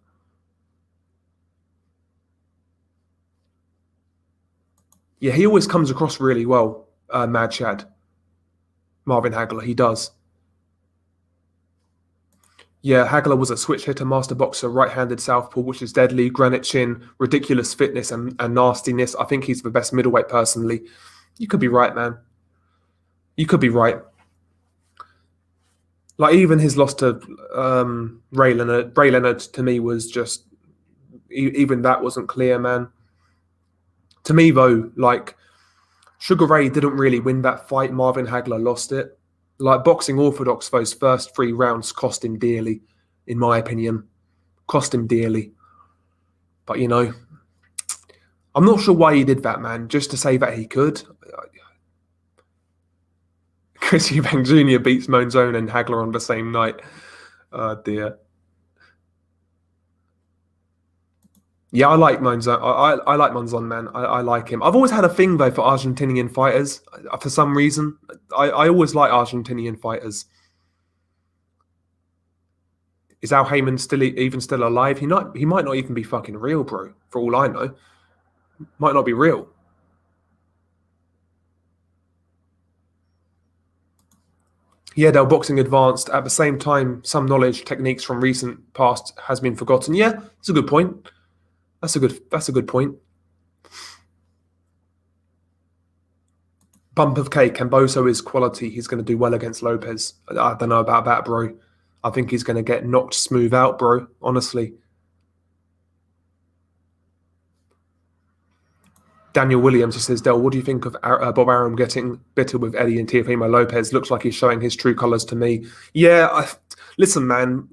Yeah, he always comes across really well, Mad Chad. Marvin Hagler, he does. Yeah, Hagler was a switch hitter, master boxer, right-handed southpaw, which is deadly, granite chin, ridiculous fitness and nastiness. I think he's the best middleweight personally. You could be right, man. You could be right. Like even his loss to Ray Leonard. Ray Leonard to me was just, even that wasn't clear, man. To me though, like Sugar Ray didn't really win that fight. Marvin Hagler lost it. Like boxing orthodox, those first 3 rounds cost him dearly, in my opinion. Cost him dearly. But, you know, I'm not sure why he did that, man. Just to say that he could. Chris Eubank Jr. beats Monzon and Hagler on the same night. Oh, dear. Yeah, I like Monzon. I like Monzon, man. I like him. I've always had a thing, though, for Argentinian fighters. For some reason. I always like Argentinian fighters. Is Al Heyman still alive? He might not even be fucking real, bro. For all I know. Might not be real. Yeah, they're boxing advanced. At the same time, some knowledge, techniques from recent past has been forgotten. Yeah, that's a good point. That's a good point. Bump of cake. Camboso is quality. He's going to do well against Lopez. I don't know about that, bro. I think he's going to get knocked smooth out, bro. Honestly. Daniel Williams, he says, Del, what do you think of Bob Arum getting bitter with Eddie and Teofimo Lopez? Looks like he's showing his true colours to me. Yeah, listen, man.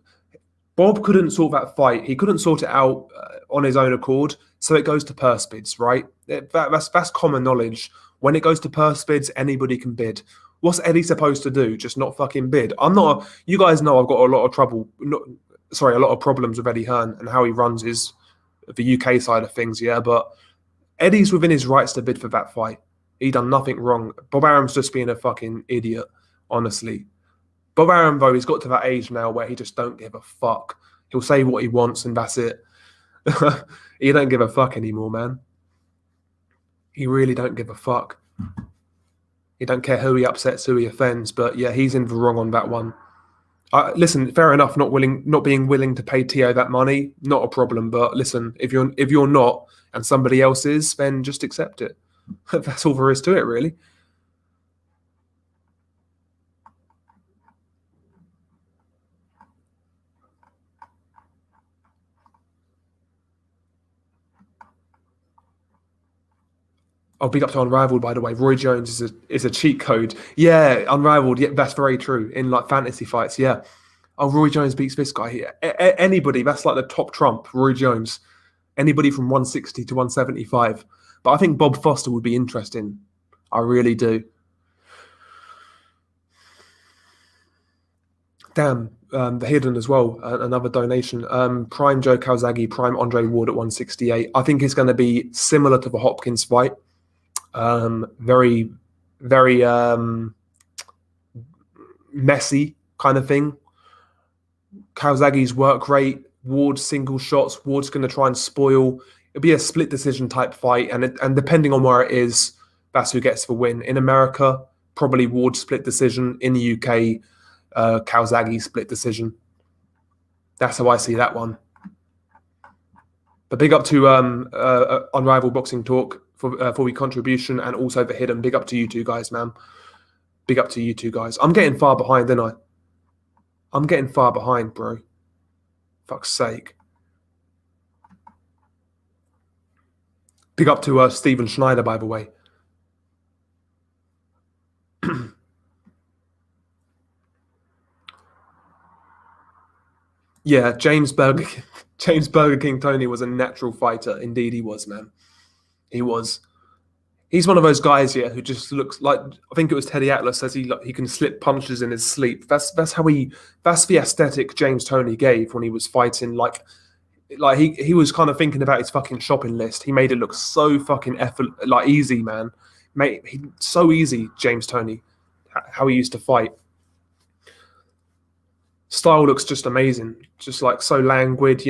Bob couldn't sort that fight. He couldn't sort it out on his own accord, so it goes to purse bids, right? That's common knowledge. When it goes to purse bids, anybody can bid. What's Eddie supposed to do? Just not fucking bid? You guys know I've got a lot of problems with Eddie Hearn and how he runs the UK side of things, yeah, but Eddie's within his rights to bid for that fight. He done nothing wrong. Bob Arum's just being a fucking idiot, honestly. Bob Arum, though, he's got to that age now where he just don't give a fuck. He'll say what he wants and that's it. He don't give a fuck anymore, man. He really don't give a fuck. He don't care who he upsets, who he offends. But yeah, he's in the wrong on that one. Listen, fair enough, not being willing to pay Tio that money, not a problem. But listen, if you're not and somebody else is, then just accept it. That's all there is to it, really. Oh, big up to Unrivaled, by the way. Roy Jones is a cheat code. Yeah, Unrivaled. Yeah, that's very true. In like fantasy fights, yeah. Oh, Roy Jones beats this guy here. Anybody, that's like the top trump, Roy Jones. Anybody from 160 to 175. But I think Bob Foster would be interesting. I really do. Damn, the Hidden as well, another donation. Prime Joe Calzaghe, Prime Andre Ward at 168. I think it's going to be similar to the Hopkins fight. Very, very messy kind of thing. Calzaghe's work rate, Ward's single shots. Ward's going to try and spoil. It'll be a split decision type fight, and depending on where it is, that's who gets the win. In America, probably Ward split decision. In the UK, Calzaghe split decision. That's how I see that one. But big up to Unrivaled Boxing Talk for your contribution and also the hidden. Big up to you two guys, man. Big up to you two guys. I'm getting far behind, aren't I? I'm getting far behind, bro. Fuck's sake. Big up to Steven Schneider, by the way. Yeah, James Burger King Tony was a natural fighter. Indeed, he was, man. He was. He's one of those guys, yeah, who just looks like, I think it was Teddy Atlas says he can slip punches in his sleep. That's the aesthetic James Toney gave when he was fighting. Like he was kind of thinking about his fucking shopping list. He made it look so fucking easy, man. So easy, James Toney, how he used to fight. Style looks just amazing, just like so languid,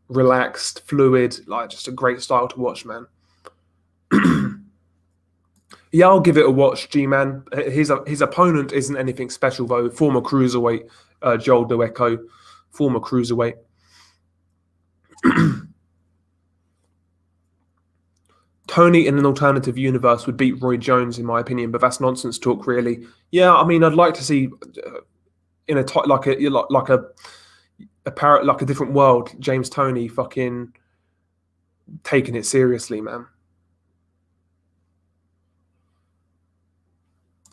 relaxed, fluid, like just a great style to watch, man. Yeah, I'll give it a watch, G-Man. His opponent isn't anything special, though. Former cruiserweight, Joel Dueco. Former cruiserweight. Tony in an alternative universe would beat Roy Jones, in my opinion, but that's nonsense talk, really. Yeah, I mean, I'd like to see in a different world, James Toney fucking taking it seriously, man.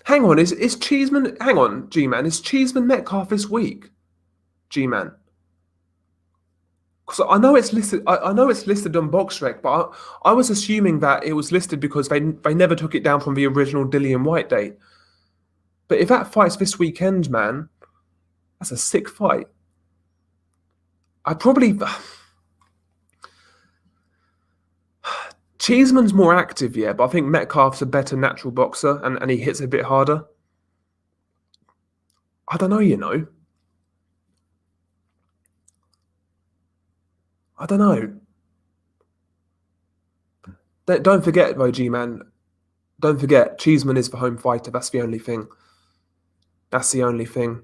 Hang on, is Cheeseman? Hang on, G-Man. Is Cheeseman Metcalf this week, G-Man? Because I know it's listed. I know it's listed on BoxRec, but I was assuming that it was listed because they never took it down from the original Dillian White date. But if that fight's this weekend, man, that's a sick fight. Cheeseman's more active, yeah, but I think Metcalf's a better natural boxer and he hits a bit harder. I don't know, I don't know. Don't forget, though, G-Man. Don't forget, Cheeseman is the home fighter. That's the only thing. That's the only thing.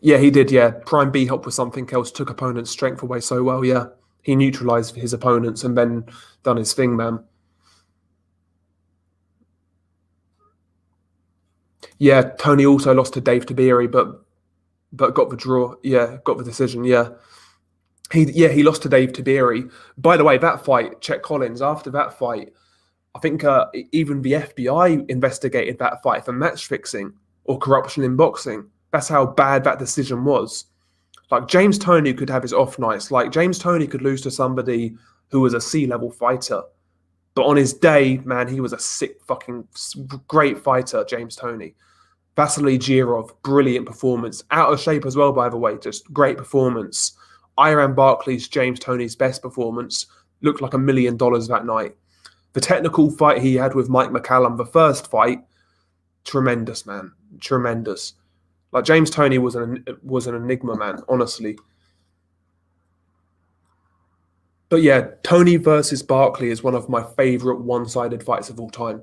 Yeah, he did, yeah. Prime B helped with something else, took opponent's strength away so well, yeah. He neutralized his opponents and then done his thing, man. Yeah, Tony also lost to Dave Tiberi, but got the draw. Yeah, got the decision, yeah. He lost to Dave Tiberi. By the way, that fight, Chet Collins, after that fight, I think even the FBI investigated that fight for match fixing or corruption in boxing. That's how bad that decision was. Like, James Toney could have his off nights. Like, James Toney could lose to somebody who was a C-level fighter. But on his day, man, he was a sick, fucking great fighter, James Toney. Vasily Girov, brilliant performance. Out of shape as well, by the way, just great performance. Iran Barkley's James Toney's best performance. Looked like $1 million that night. The technical fight he had with Mike McCallum, the first fight, tremendous, man. Tremendous. Like, James Toney was an enigma, man, honestly. But yeah, Toney versus Barkley is one of my favorite one-sided fights of all time.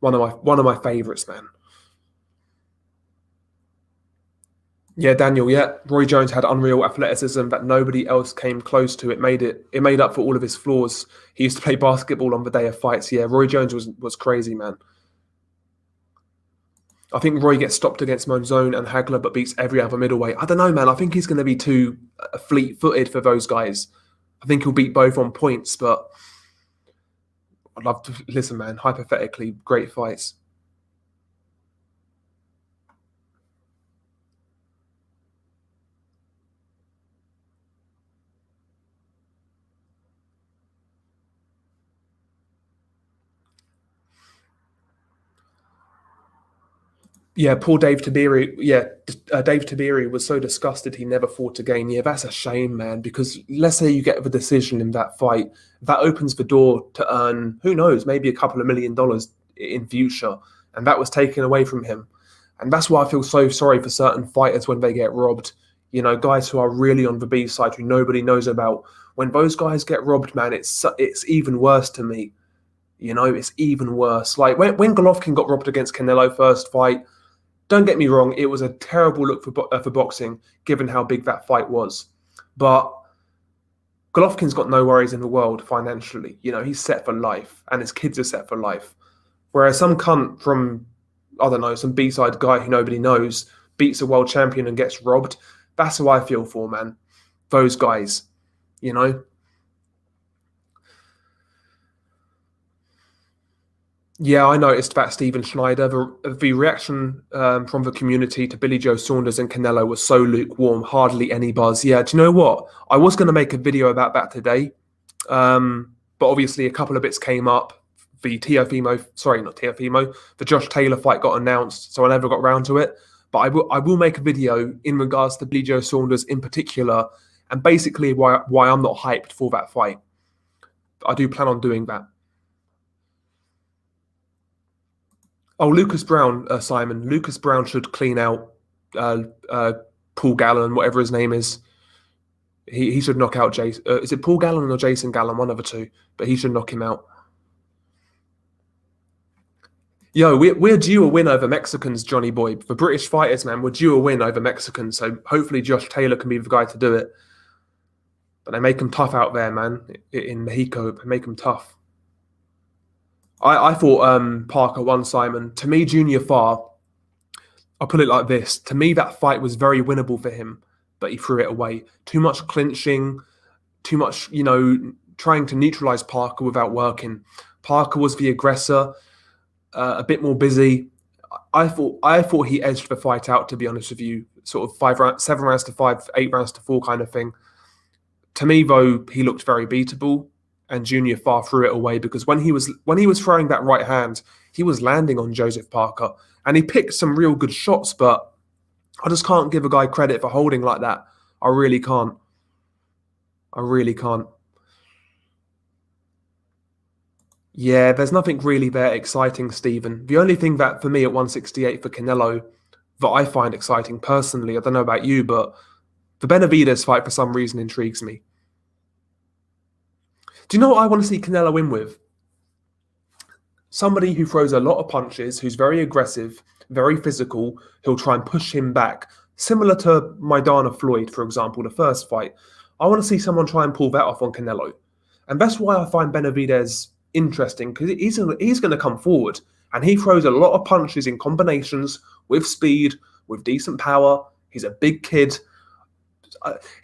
One of my favorites, man. Yeah, Daniel, yeah. Roy Jones had unreal athleticism that nobody else came close to. It made up for all of his flaws. He used to play basketball on the day of fights. Yeah, Roy Jones was crazy, man. I think Roy gets stopped against Monzon and Hagler, but beats every other middleweight. I don't know, man. I think he's going to be too fleet-footed for those guys. I think he'll beat both on points, but I'd love to listen, man. Hypothetically, great fights. Yeah, poor Dave Tiberi. Yeah, Dave Tiberi was so disgusted he never fought again. Yeah, that's a shame, man, because let's say you get the decision in that fight, that opens the door to earn, who knows, maybe a couple of $1 million in future. And that was taken away from him. And that's why I feel so sorry for certain fighters when they get robbed. You know, guys who are really on the B side who nobody knows about. When those guys get robbed, man, it's even worse to me. You know, it's even worse. Like when Golovkin got robbed against Canelo first fight, don't get me wrong, it was a terrible look for boxing, given how big that fight was. But Golovkin's got no worries in the world financially. You know, he's set for life, and his kids are set for life. Whereas some cunt from, I don't know, some B-side guy who nobody knows beats a world champion and gets robbed. That's who I feel for, man. Those guys, you know. Yeah, I noticed that Stephen Schneider, the reaction from the community to Billy Joe Saunders and Canelo was so lukewarm, hardly any buzz. Yeah, do you know what? I was going to make a video about that today, but obviously a couple of bits came up. The the Josh Taylor fight got announced, so I never got around to it. But I will make a video in regards to Billy Joe Saunders in particular, and basically why I'm not hyped for that fight. I do plan on doing that. Oh, Lucas Brown, Simon. Lucas Brown should clean out Paul Gallen, whatever his name is. He should knock out Jason. Is it Paul Gallen or Jason Gallen? One of the two. But he should knock him out. Yo, we're due a win over Mexicans, Johnny boy. For British fighters, man, we're due a win over Mexicans. So hopefully Josh Taylor can be the guy to do it. But they make him tough out there, man. In Mexico, they make him tough. I thought Parker won, Simon. To me, Junior Farr, I'll put it like this. To me, that fight was very winnable for him, but he threw it away. Too much clinching, too much, you know, trying to neutralize Parker without working. Parker was the aggressor, a bit more busy. I thought he edged the fight out, to be honest with you. Sort of 7 rounds to 5, 8 rounds to 4 kind of thing. To me, though, he looked very beatable. And Junior Farr threw it away because when he was throwing that right hand, he was landing on Joseph Parker, and he picked some real good shots. But I just can't give a guy credit for holding like that. I really can't. I really can't. Yeah, there's nothing really there exciting, Stephen. The only thing that for me at 168 for Canelo that I find exciting personally, I don't know about you, but the Benavidez fight for some reason intrigues me. Do you know what I want to see Canelo win with? Somebody who throws a lot of punches, who's very aggressive, very physical, who'll try and push him back. Similar to Maidana Floyd, for example, the first fight. I want to see someone try and pull that off on Canelo. And that's why I find Benavidez interesting, because he's going to come forward and he throws a lot of punches in combinations with speed, with decent power. He's a big kid.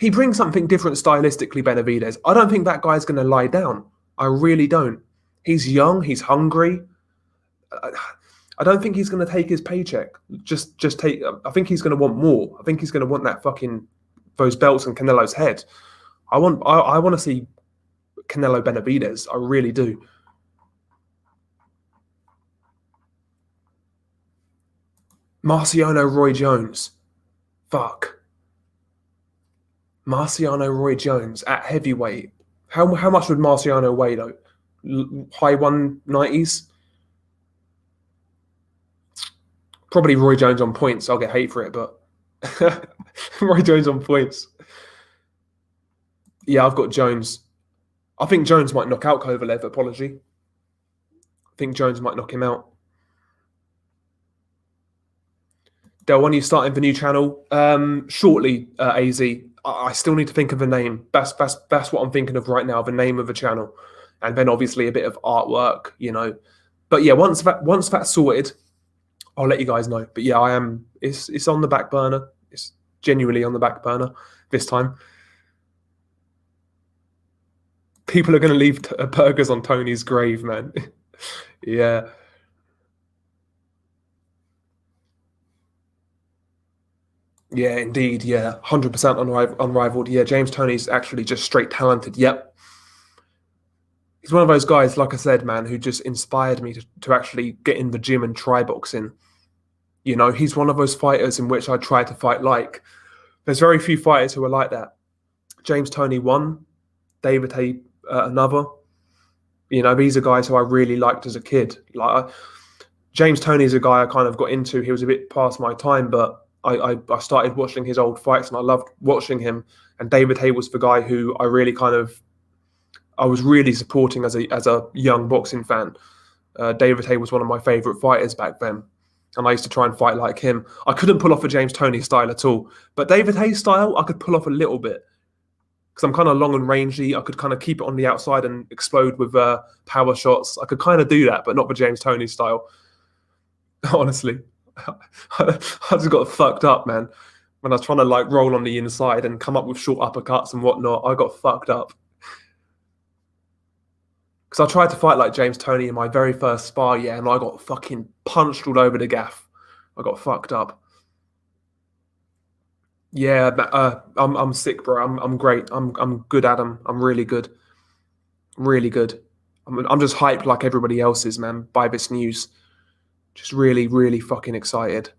He brings something different stylistically, Benavidez. I don't think that guy's going to lie down. I really don't. He's young. He's hungry. I don't think he's going to take his paycheck. Just take. I think he's going to want more. I think he's going to want those belts on Canelo's head. I want to see Canelo Benavidez. I really do. Marciano Roy Jones. Fuck. Marciano Roy Jones at heavyweight. How much would Marciano weigh though? High 190s? Probably Roy Jones on points. I'll get hate for it, but Roy Jones on points. Yeah, I've got Jones. I think Jones might knock out Kovalev. Apology. I think Jones might knock him out. Del, when are you starting the new channel? Shortly, AZ. I still need to think of a name. That's what I'm thinking of right now, the name of the channel. And then obviously a bit of artwork, you know. But yeah, once that's sorted, I'll let you guys know. But yeah, I am. It's on the back burner. It's genuinely on the back burner this time. People are going to leave burgers on Tony's grave, man. Yeah. Yeah, indeed. Yeah, 100% unrivaled. Yeah, James Toney's actually just straight talented. Yep. He's one of those guys, like I said, man, who just inspired me to actually get in the gym and try boxing. You know, he's one of those fighters in which I try to fight like. There's very few fighters who are like that. James Toney one, David Hay another. You know, these are guys who I really liked as a kid. James Toney's a guy I kind of got into. He was a bit past my time, but I started watching his old fights and I loved watching him. And David Hay was the guy who I was really supporting as a young boxing fan. David Hay was one of my favourite fighters back then. And I used to try and fight like him. I couldn't pull off a James Toney style at all. But David Hay's style, I could pull off a little bit. because I'm kind of long and rangy. I could kind of keep it on the outside and explode with power shots. I could kind of do that, but not the James Toney style. Honestly, I just got fucked up, man. When I was trying to like roll on the inside and come up with short uppercuts and whatnot, I got fucked up. Because I tried to fight like James Toney in my very first spar, yeah, and I got fucking punched all over the gaff. I got fucked up. Yeah, I'm sick, bro. I'm great. I'm good, Adam. I'm really good, really good. I'm just hyped like everybody else is, man, by this news. Just really, really fucking excited.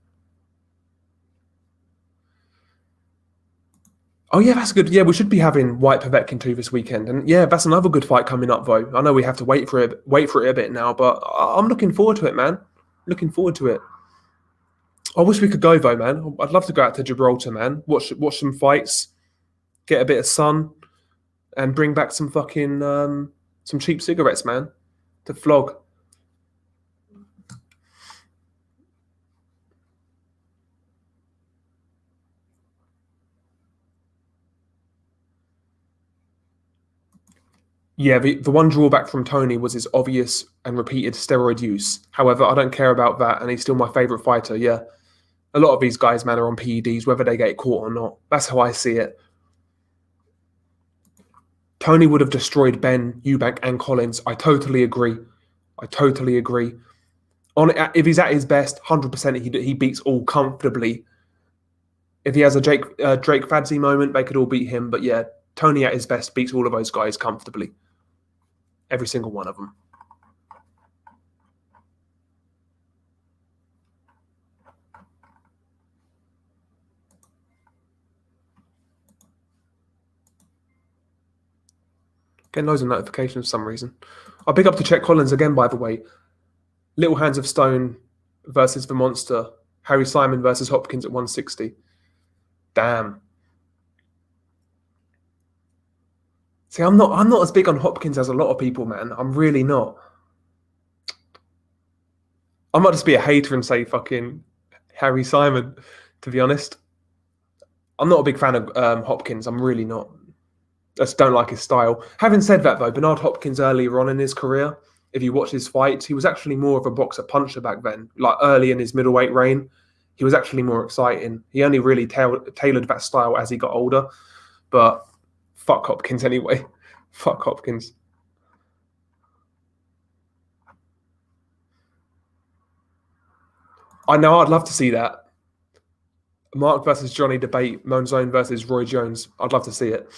Oh yeah, that's good. Yeah, we should be having White Povetkin 2 this weekend, and yeah, that's another good fight coming up, though. I know we have to wait for it a bit now, but I'm looking forward to it, man. Looking forward to it. I wish we could go though, man. I'd love to go out to Gibraltar, man. Watch some fights, get a bit of sun, and bring back some fucking some cheap cigarettes, man, to flog. Yeah, the one drawback from Tony was his obvious and repeated steroid use. However, I don't care about that, and he's still my favourite fighter, yeah. A lot of these guys, man, are on PEDs, whether they get caught or not. That's how I see it. Tony would have destroyed Ben, Eubank, and Collins. I totally agree. I totally agree. If he's at his best, 100% he beats all comfortably. If he has a Drake Fadzi moment, they could all beat him. But yeah, Tony at his best beats all of those guys comfortably. Every single one of them. Getting loads of notifications for some reason. I'll pick up to Chet Collins again, by the way. Little Hands of Stone versus the Monster. Harry Simon versus Hopkins at 160. Damn. See, I'm not as big on Hopkins as a lot of people, man. I'm really not. I might just be a hater and say fucking Harry Simon, to be honest. I'm not a big fan of Hopkins. I'm really not. I just don't like his style. Having said that, though, Bernard Hopkins earlier on in his career, if you watch his fights, he was actually more of a boxer puncher back then. Like early in his middleweight reign, he was actually more exciting. He only really tailored that style as he got older. But fuck Hopkins anyway. Fuck Hopkins. I know, I'd love to see that. Mark versus Johnny debate, Monzone versus Roy Jones. I'd love to see it.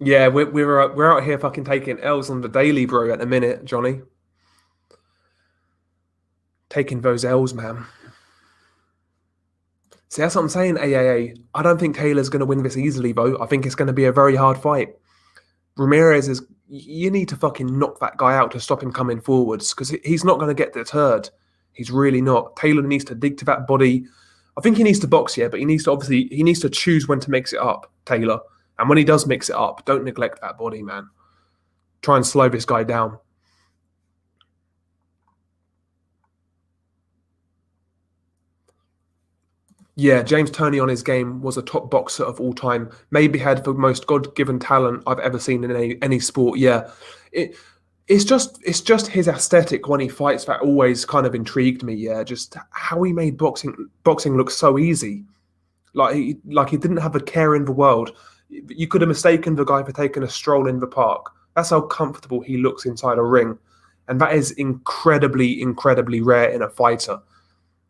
Yeah, we're out here fucking taking L's on the daily, bro, at the minute, Johnny. Taking those L's, man. See, that's what I'm saying, AAA. I don't think Taylor's going to win this easily, though. I think it's going to be a very hard fight. Ramirez is... You need to fucking knock that guy out to stop him coming forwards, because he's not going to get deterred. He's really not. Taylor needs to dig to that body. I think he needs to box, yeah, but he needs to choose when to mix it up, Taylor. And when he does mix it up, don't neglect that body, man. Try and slow this guy down. Yeah, James Toney on his game was a top boxer of all time. Maybe had the most God-given talent I've ever seen in any sport. Yeah, it's just his aesthetic when he fights that always kind of intrigued me. Yeah, just how he made boxing look so easy. Like he didn't have a care in the world. You could have mistaken the guy for taking a stroll in the park. That's how comfortable he looks inside a ring. And that is incredibly, incredibly rare in a fighter.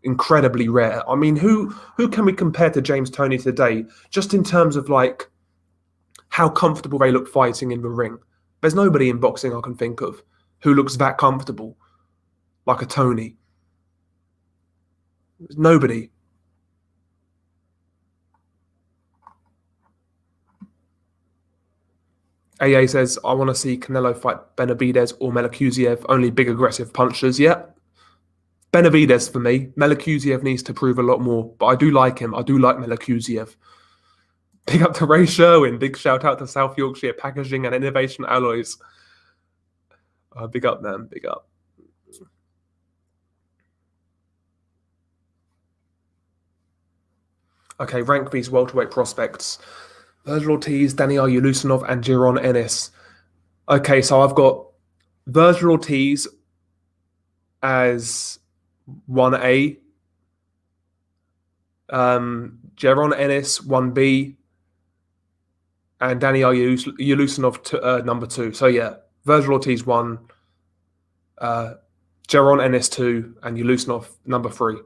Incredibly rare. I mean, who can we compare to James Toney today, just in terms of like how comfortable they look fighting in the ring? There's nobody in boxing I can think of who looks that comfortable like a Toney. There's nobody. AA says, I want to see Canelo fight Benavidez or Melakuziev, only big aggressive punchers. Yeah. Benavidez for me. Melakuziev needs to prove a lot more, but I do like him. I do like Melakuziev. Big up to Ray Sherwin. Big shout out to South Yorkshire Packaging and Innovation Alloys. Big up, man. Big up. Okay, rank these welterweight prospects. Virgil Ortiz, Daniel Ulusanov, and Jaron Ennis. Okay, so I've got Virgil Ortiz as 1A, Jaron Ennis 1B, and Daniel Ulusanov number 2. So yeah, Virgil Ortiz 1, Jaron Ennis 2, and Ulusanov number 3.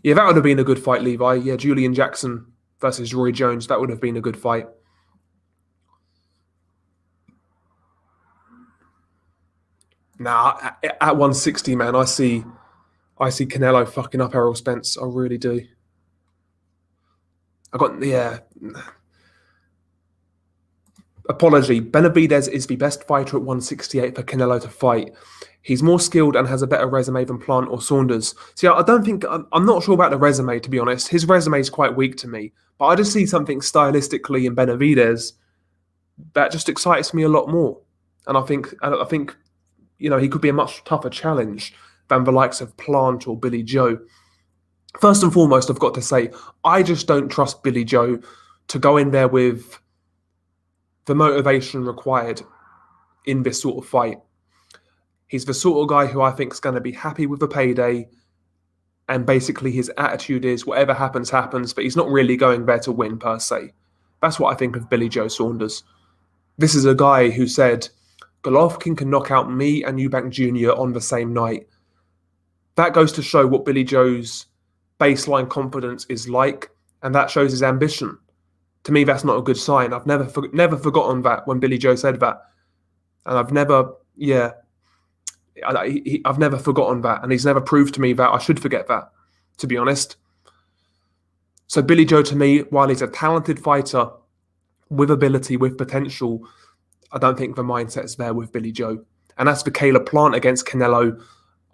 Yeah, that would have been a good fight, Levi. Yeah, Julian Jackson versus Roy Jones. That would have been a good fight. Nah, at 160, man, I see Canelo fucking up Errol Spence. I really do. Apology. Benavidez is the best fighter at 168 for Canelo to fight. He's more skilled and has a better resume than Plant or Saunders. See, I don't think I'm not sure about the resume, to be honest. His resume is quite weak to me, but I just see something stylistically in Benavidez that just excites me a lot more. And I think he could be a much tougher challenge than the likes of Plant or Billy Joe. First and foremost, I've got to say, I just don't trust Billy Joe to go in there with the motivation required in this sort of fight. He's the sort of guy who I think is going to be happy with the payday, and basically his attitude is whatever happens, happens, but he's not really going there to win per se. That's what I think of Billy Joe Saunders. This is a guy who said, Golovkin can knock out me and Eubank Jr. on the same night. That goes to show what Billy Joe's baseline confidence is like, and that shows his ambition. To me, that's not a good sign. I've never forgotten that when Billy Joe said that, and I've never forgotten that, and he's never proved to me that I should forget that, to be honest. So Billy Joe, to me, while he's a talented fighter with ability, with potential, I don't think the mindset's there with Billy Joe. And as for Caleb Plant against Canelo,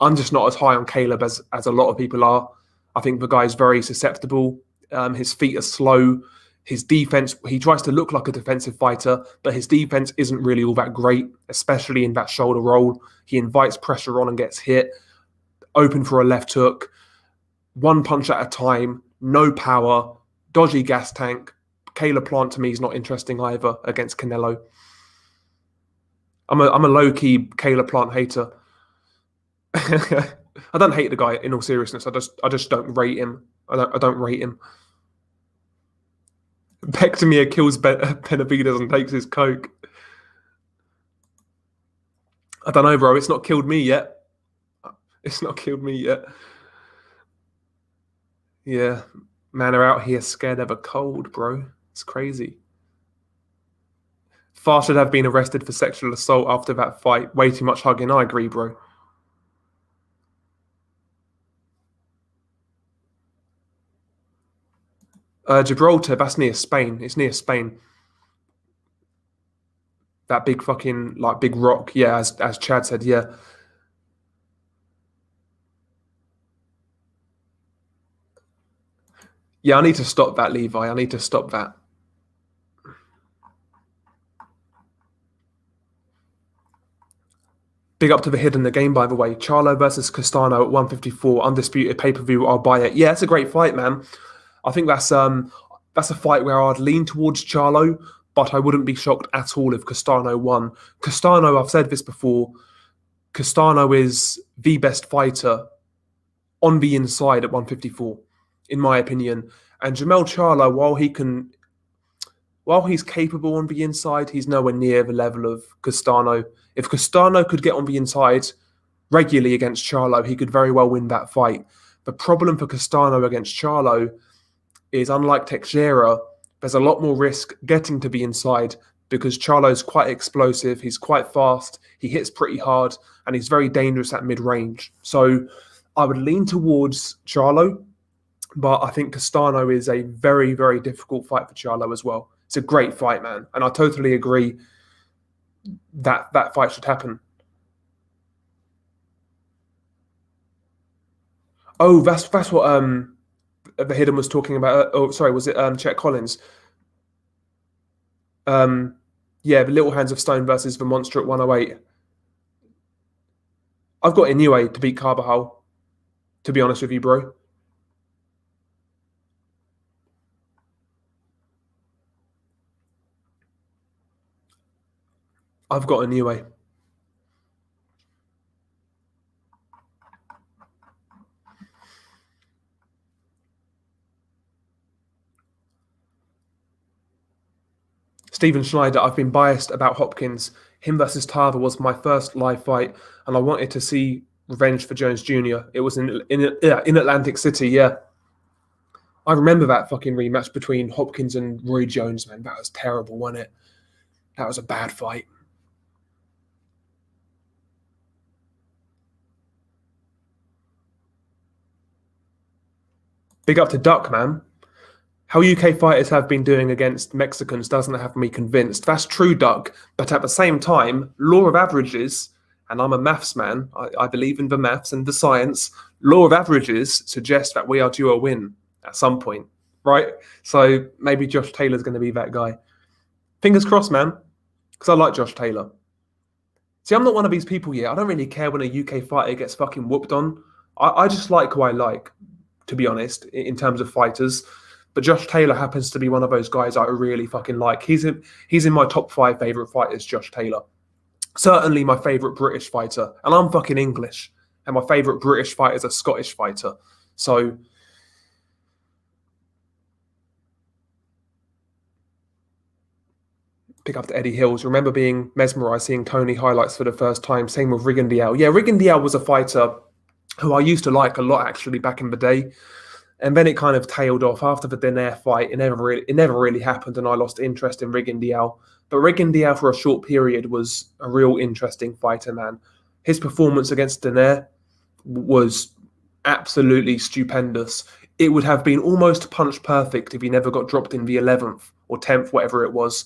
I'm just not as high on Caleb as a lot of people are. I think the guy's very susceptible. His feet are slow. His defense, he tries to look like a defensive fighter, but his defense isn't really all that great, especially in that shoulder roll. He invites pressure on and gets hit, open for a left hook, one punch at a time, no power, dodgy gas tank. Caleb Plant, to me, is not interesting either against Canelo. I'm a low-key Caleb Plant hater. I don't hate the guy, in all seriousness. I just don't rate him. I don't rate him. Bektamir kills Benavidez and takes his coke. I don't know, bro. It's not killed me yet. It's not killed me yet. Yeah, man are out here scared of a cold, bro. It's crazy. Far should have been arrested for sexual assault after that fight. Way too much hugging. I agree, bro. Gibraltar, that's near Spain. It's near Spain. That big fucking, big rock. Yeah, as Chad said, yeah. Yeah, I need to stop that, Levi. I need to stop that. Big up to the Hidden the Game, by the way. Charlo versus Castano at 154, undisputed pay-per-view. I'll buy it. Yeah, it's a great fight, man. I think that's a fight where I'd lean towards Charlo, but I wouldn't be shocked at all if Castano won. Castano, I've said this before, Castano is the best fighter on the inside at 154, in my opinion. And Jamel Charlo, while he's capable on the inside, he's nowhere near the level of Castano. If Castano could get on the inside regularly against Charlo, he could very well win that fight. The problem for Castano against Charlo is, unlike Teixeira, there's a lot more risk getting to the inside because Charlo's quite explosive, he's quite fast, he hits pretty hard, and he's very dangerous at mid-range. So I would lean towards Charlo, but I think Castano is a very, very difficult fight for Charlo as well. It's a great fight, man, and I totally agree that that fight should happen. Oh, that's what the Hidden was talking about. Oh, sorry, was it Chet Collins? Yeah, the Little Hands of Stone versus the Monster at 108. I've got Inoue to beat Carbajal. to be honest with you, bro. I've got a new way. Steven Schneider, I've been biased about Hopkins. Him versus Tarver was my first live fight, and I wanted to see revenge for Jones Jr. It was in Atlantic City, yeah. I remember that fucking rematch between Hopkins and Roy Jones, man. That was terrible, wasn't it? That was a bad fight. Big up to Duck, man. How UK fighters have been doing against Mexicans doesn't have me convinced. That's true, Duck. But at the same time, law of averages, and I'm a maths man, I believe in the maths and the science, law of averages suggests that we are due a win at some point, right? So maybe Josh Taylor's going to be that guy. Fingers crossed, man, because I like Josh Taylor. See, I'm not one of these people yet. I don't really care when a UK fighter gets fucking whooped on. I just like who I like, to be honest, in terms of fighters. But Josh Taylor happens to be one of those guys I really fucking like. He's in my top 5 favourite fighters, Josh Taylor. Certainly my favourite British fighter. And I'm fucking English. And my favourite British fighter is a Scottish fighter. So pick up to Eddie Hills. Remember being mesmerised seeing Tony highlights for the first time. Same with Rigondeaux. Yeah, Rigondeaux was a fighter who I used to like a lot actually back in the day. And then it kind of tailed off after the Denaire fight. It never really happened, and I lost interest in Rigondeaux. But Rigondeaux for a short period was a real interesting fighter, man. His performance against Denaire was absolutely stupendous. It would have been almost punch perfect if he never got dropped in the 11th or 10th, whatever it was.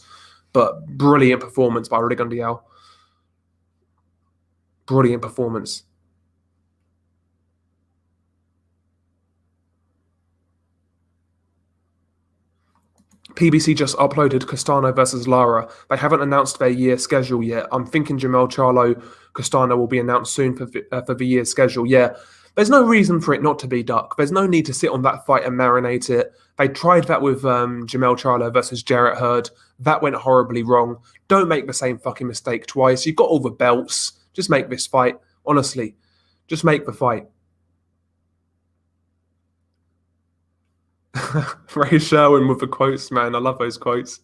But brilliant performance by Rigondeaux. Brilliant performance. PBC just uploaded Castano versus Lara. They haven't announced their year schedule yet. I'm thinking Jamel Charlo Castano will be announced soon for the year schedule. Yeah, there's no reason for it not to be Duck. There's no need to sit on that fight and marinate it. They tried that with Jamel Charlo versus Jarrett Hurd. That went horribly wrong. Don't make the same fucking mistake twice. You've got all the belts. Just make this fight. Honestly, just make the fight. Ray Sherwin with the quotes, man. I love those quotes.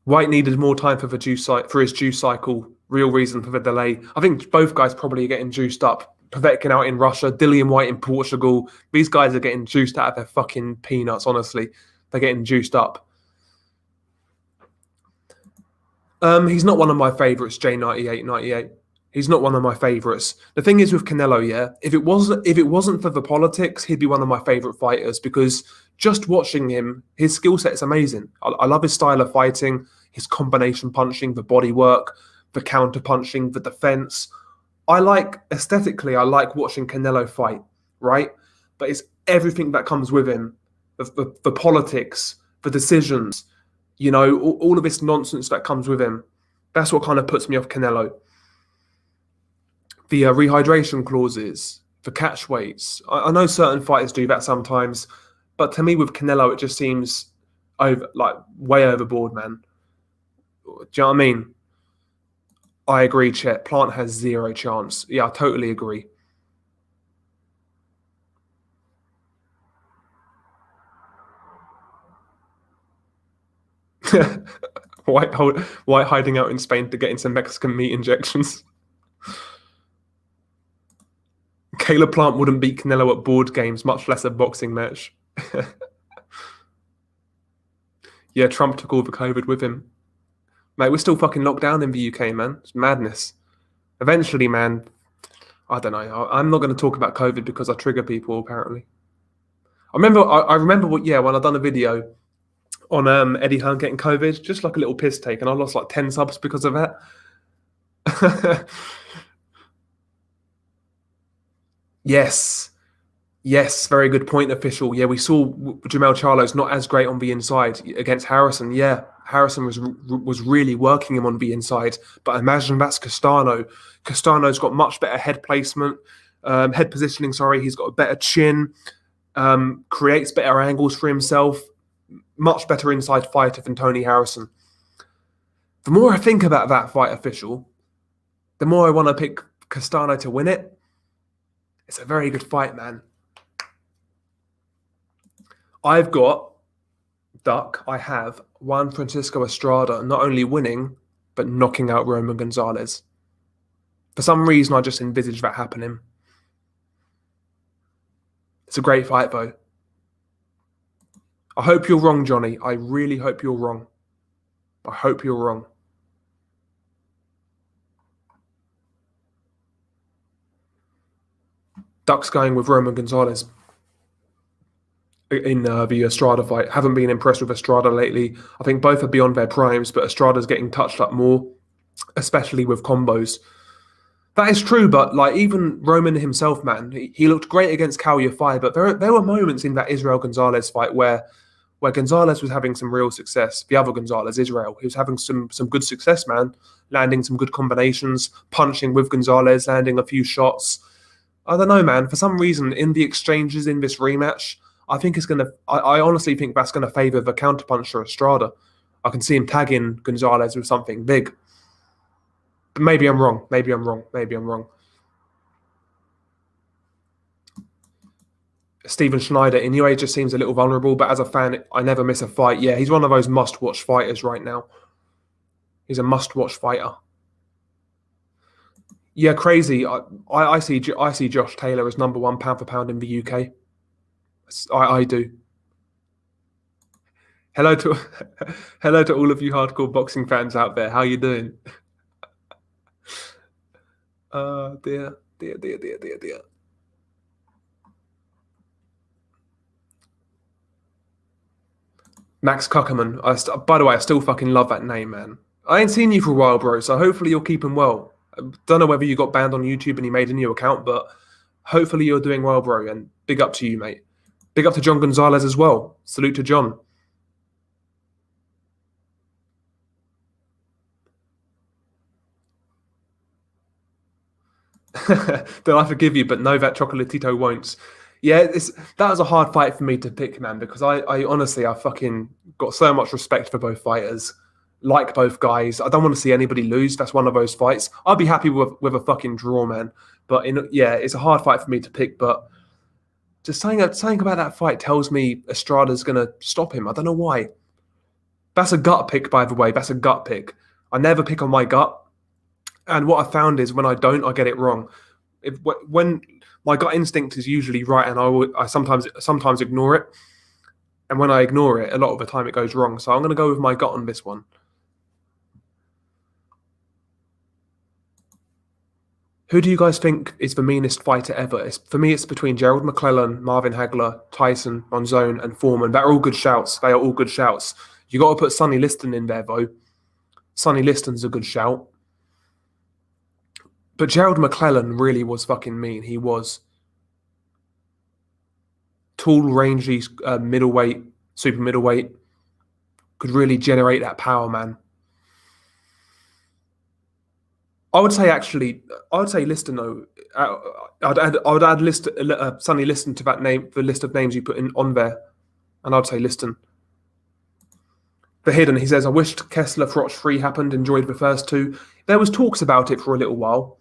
White needed more time for his juice cycle. Real reason for the delay. I think both guys probably are getting juiced up. Povetkin out in Russia, Dillian White in Portugal. These guys are getting juiced out of their fucking peanuts, honestly. They're getting juiced up. He's not one of my favourites, J9898. He's not one of my favourites. The thing is with Canelo, yeah, if it wasn't for the politics, he'd be one of my favourite fighters because just watching him, his skill set is amazing. I love his style of fighting, his combination punching, the body work, the counter punching, the defence. Aesthetically, I like watching Canelo fight, right? But it's everything that comes with him, the politics, the decisions, all of this nonsense that comes with him. That's what kind of puts me off Canelo. The rehydration clauses, the catch weights. I know certain fighters do that sometimes, but to me with Canelo, it just seems way overboard, man. Do you know what I mean? I agree, Chet. Plant has zero chance. Yeah, I totally agree. White hiding out in Spain to get into Mexican meat injections. Caleb Plant wouldn't beat Canelo at board games, much less a boxing match. Yeah, Trump took all the COVID with him. Mate, we're still fucking locked down in the UK, man. It's madness. Eventually, man, I don't know. I'm not going to talk about COVID because I trigger people, apparently. I remember when I done a video on Eddie Hearn getting COVID, just like a little piss take, and I lost like 10 subs because of that. Yes. Yes, very good point, official. Yeah, we saw Jamel Charlo's not as great on the inside against Harrison. Yeah, Harrison was really working him on the inside. But imagine that's Castano. Castano's got much better head placement, head positioning. Sorry, he's got a better chin, creates better angles for himself. Much better inside fighter than Tony Harrison. The more I think about that fight, official, the more I want to pick Castano to win it. It's a very good fight, man. I've got Duck. I have Juan Francisco Estrada not only winning, but knocking out Roman Gonzalez. For some reason, I just envisage that happening. It's a great fight, though. I hope you're wrong, Johnny. I really hope you're wrong. I hope you're wrong. Duck's going with Roman Gonzalez in the Estrada fight. Haven't been impressed with Estrada lately. I think both are beyond their primes, but Estrada's getting touched up more, especially with combos. That is true, but like even Roman himself, man, he looked great against Calya 5, but there were moments in that Israel Gonzalez fight where Gonzalez was having some real success. The other Gonzalez, Israel, he was having some good success, man, landing some good combinations, punching with Gonzalez, landing a few shots. I don't know, man. For some reason, in the exchanges in this rematch, I think it's gonna. I honestly think that's gonna favour the counterpuncher Estrada. I can see him tagging Gonzalez with something big. But maybe I'm wrong. Maybe I'm wrong. Maybe I'm wrong. Steven Schneider, Inoue just seems a little vulnerable, but as a fan, I never miss a fight. Yeah, he's one of those must-watch fighters right now. He's a must-watch fighter. Yeah, crazy. I see Josh Taylor as number one pound for pound in the UK. I do. Hello to hello to all of you hardcore boxing fans out there. How you doing? Dear. Max Kuckerman. By the way, I still fucking love that name, man. I ain't seen you for a while, bro, so hopefully you're keeping well. I don't know whether you got banned on YouTube and you made a new account, but hopefully you're doing well, bro, and big up to you, mate. Big up to John Gonzalez as well. Salute to John. Then I forgive you, but no, that Chocolatito won't. Yeah, that was a hard fight for me to pick, man, because I honestly, I fucking got so much respect for both fighters. Like both guys. I don't want to see anybody lose. That's one of those fights. I'd be happy with a fucking draw, man. But yeah, it's a hard fight for me to pick, but just something about that fight tells me Estrada's going to stop him. I don't know why. That's a gut pick, by the way. That's a gut pick. I never pick on my gut. And what I found is when I don't, I get it wrong. When my gut instinct is usually right, and I sometimes ignore it. And when I ignore it, a lot of the time it goes wrong. So I'm going to go with my gut on this one. Who do you guys think is the meanest fighter ever? For me, it's between Gerald McClellan, Marvin Hagler, Tyson, Monzon, and Foreman. They're all good shouts. They are all good shouts. You got to put Sonny Liston in there, though. Sonny Liston's a good shout. But Gerald McClellan really was fucking mean. He was tall, rangy, middleweight, super middleweight. Could really generate that power, man. I would say Liston though. I would add Sonny Liston to that name, the list of names you put in on there, and I'd say Liston. The Hidden, he says, I wished Kessler Froch 3 happened. Enjoyed the first two. There was talks about it for a little while,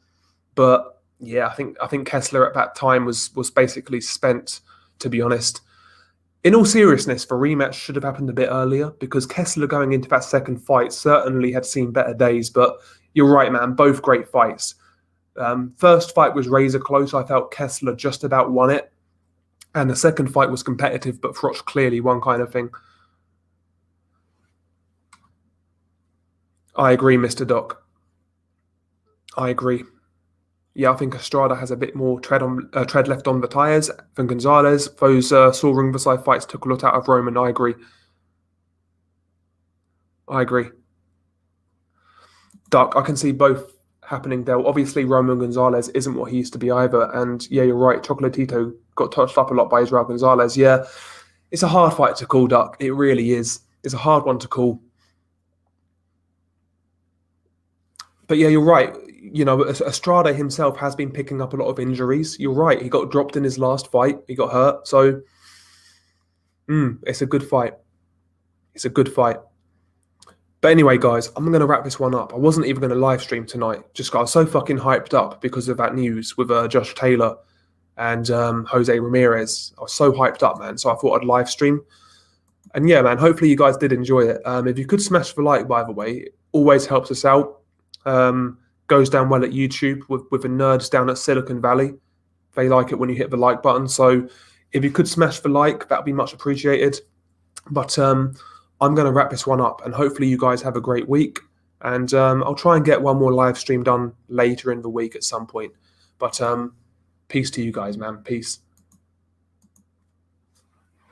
but yeah, I think Kessler at that time was basically spent. To be honest, in all seriousness, the rematch should have happened a bit earlier because Kessler going into that second fight certainly had seen better days, but. You're right, man. Both great fights. First fight was razor close. I felt Kessler just about won it. And the second fight was competitive, but Froch clearly won kind of thing. I agree, Mr. Doc. I agree. Yeah, I think Estrada has a bit more tread left on the tyres than Gonzalez. Those Saul Riverside fights took a lot out of Roman. I agree. Duck, I can see both happening there. Obviously, Roman Gonzalez isn't what he used to be either. And yeah, you're right. Chocolatito got touched up a lot by Israel Gonzalez. Yeah, it's a hard fight to call, Duck. It really is. It's a hard one to call. But yeah, you're right. You know, Estrada himself has been picking up a lot of injuries. You're right. He got dropped in his last fight. He got hurt. So, it's a good fight. It's a good fight. But anyway, guys, I'm going to wrap this one up. I wasn't even going to live stream tonight. Just got so fucking hyped up because of that news with Josh Taylor and Jose Ramirez. I was so hyped up, man. So I thought I'd live stream. And yeah, man, hopefully you guys did enjoy it. If you could smash the like, by the way, it always helps us out. Goes down well at YouTube with the nerds down at Silicon Valley. They like it when you hit the like button. So if you could smash the like, that would be much appreciated. But I'm going to wrap this one up, and hopefully you guys have a great week. And I'll try and get one more live stream done later in the week at some point. But peace to you guys, man. Peace.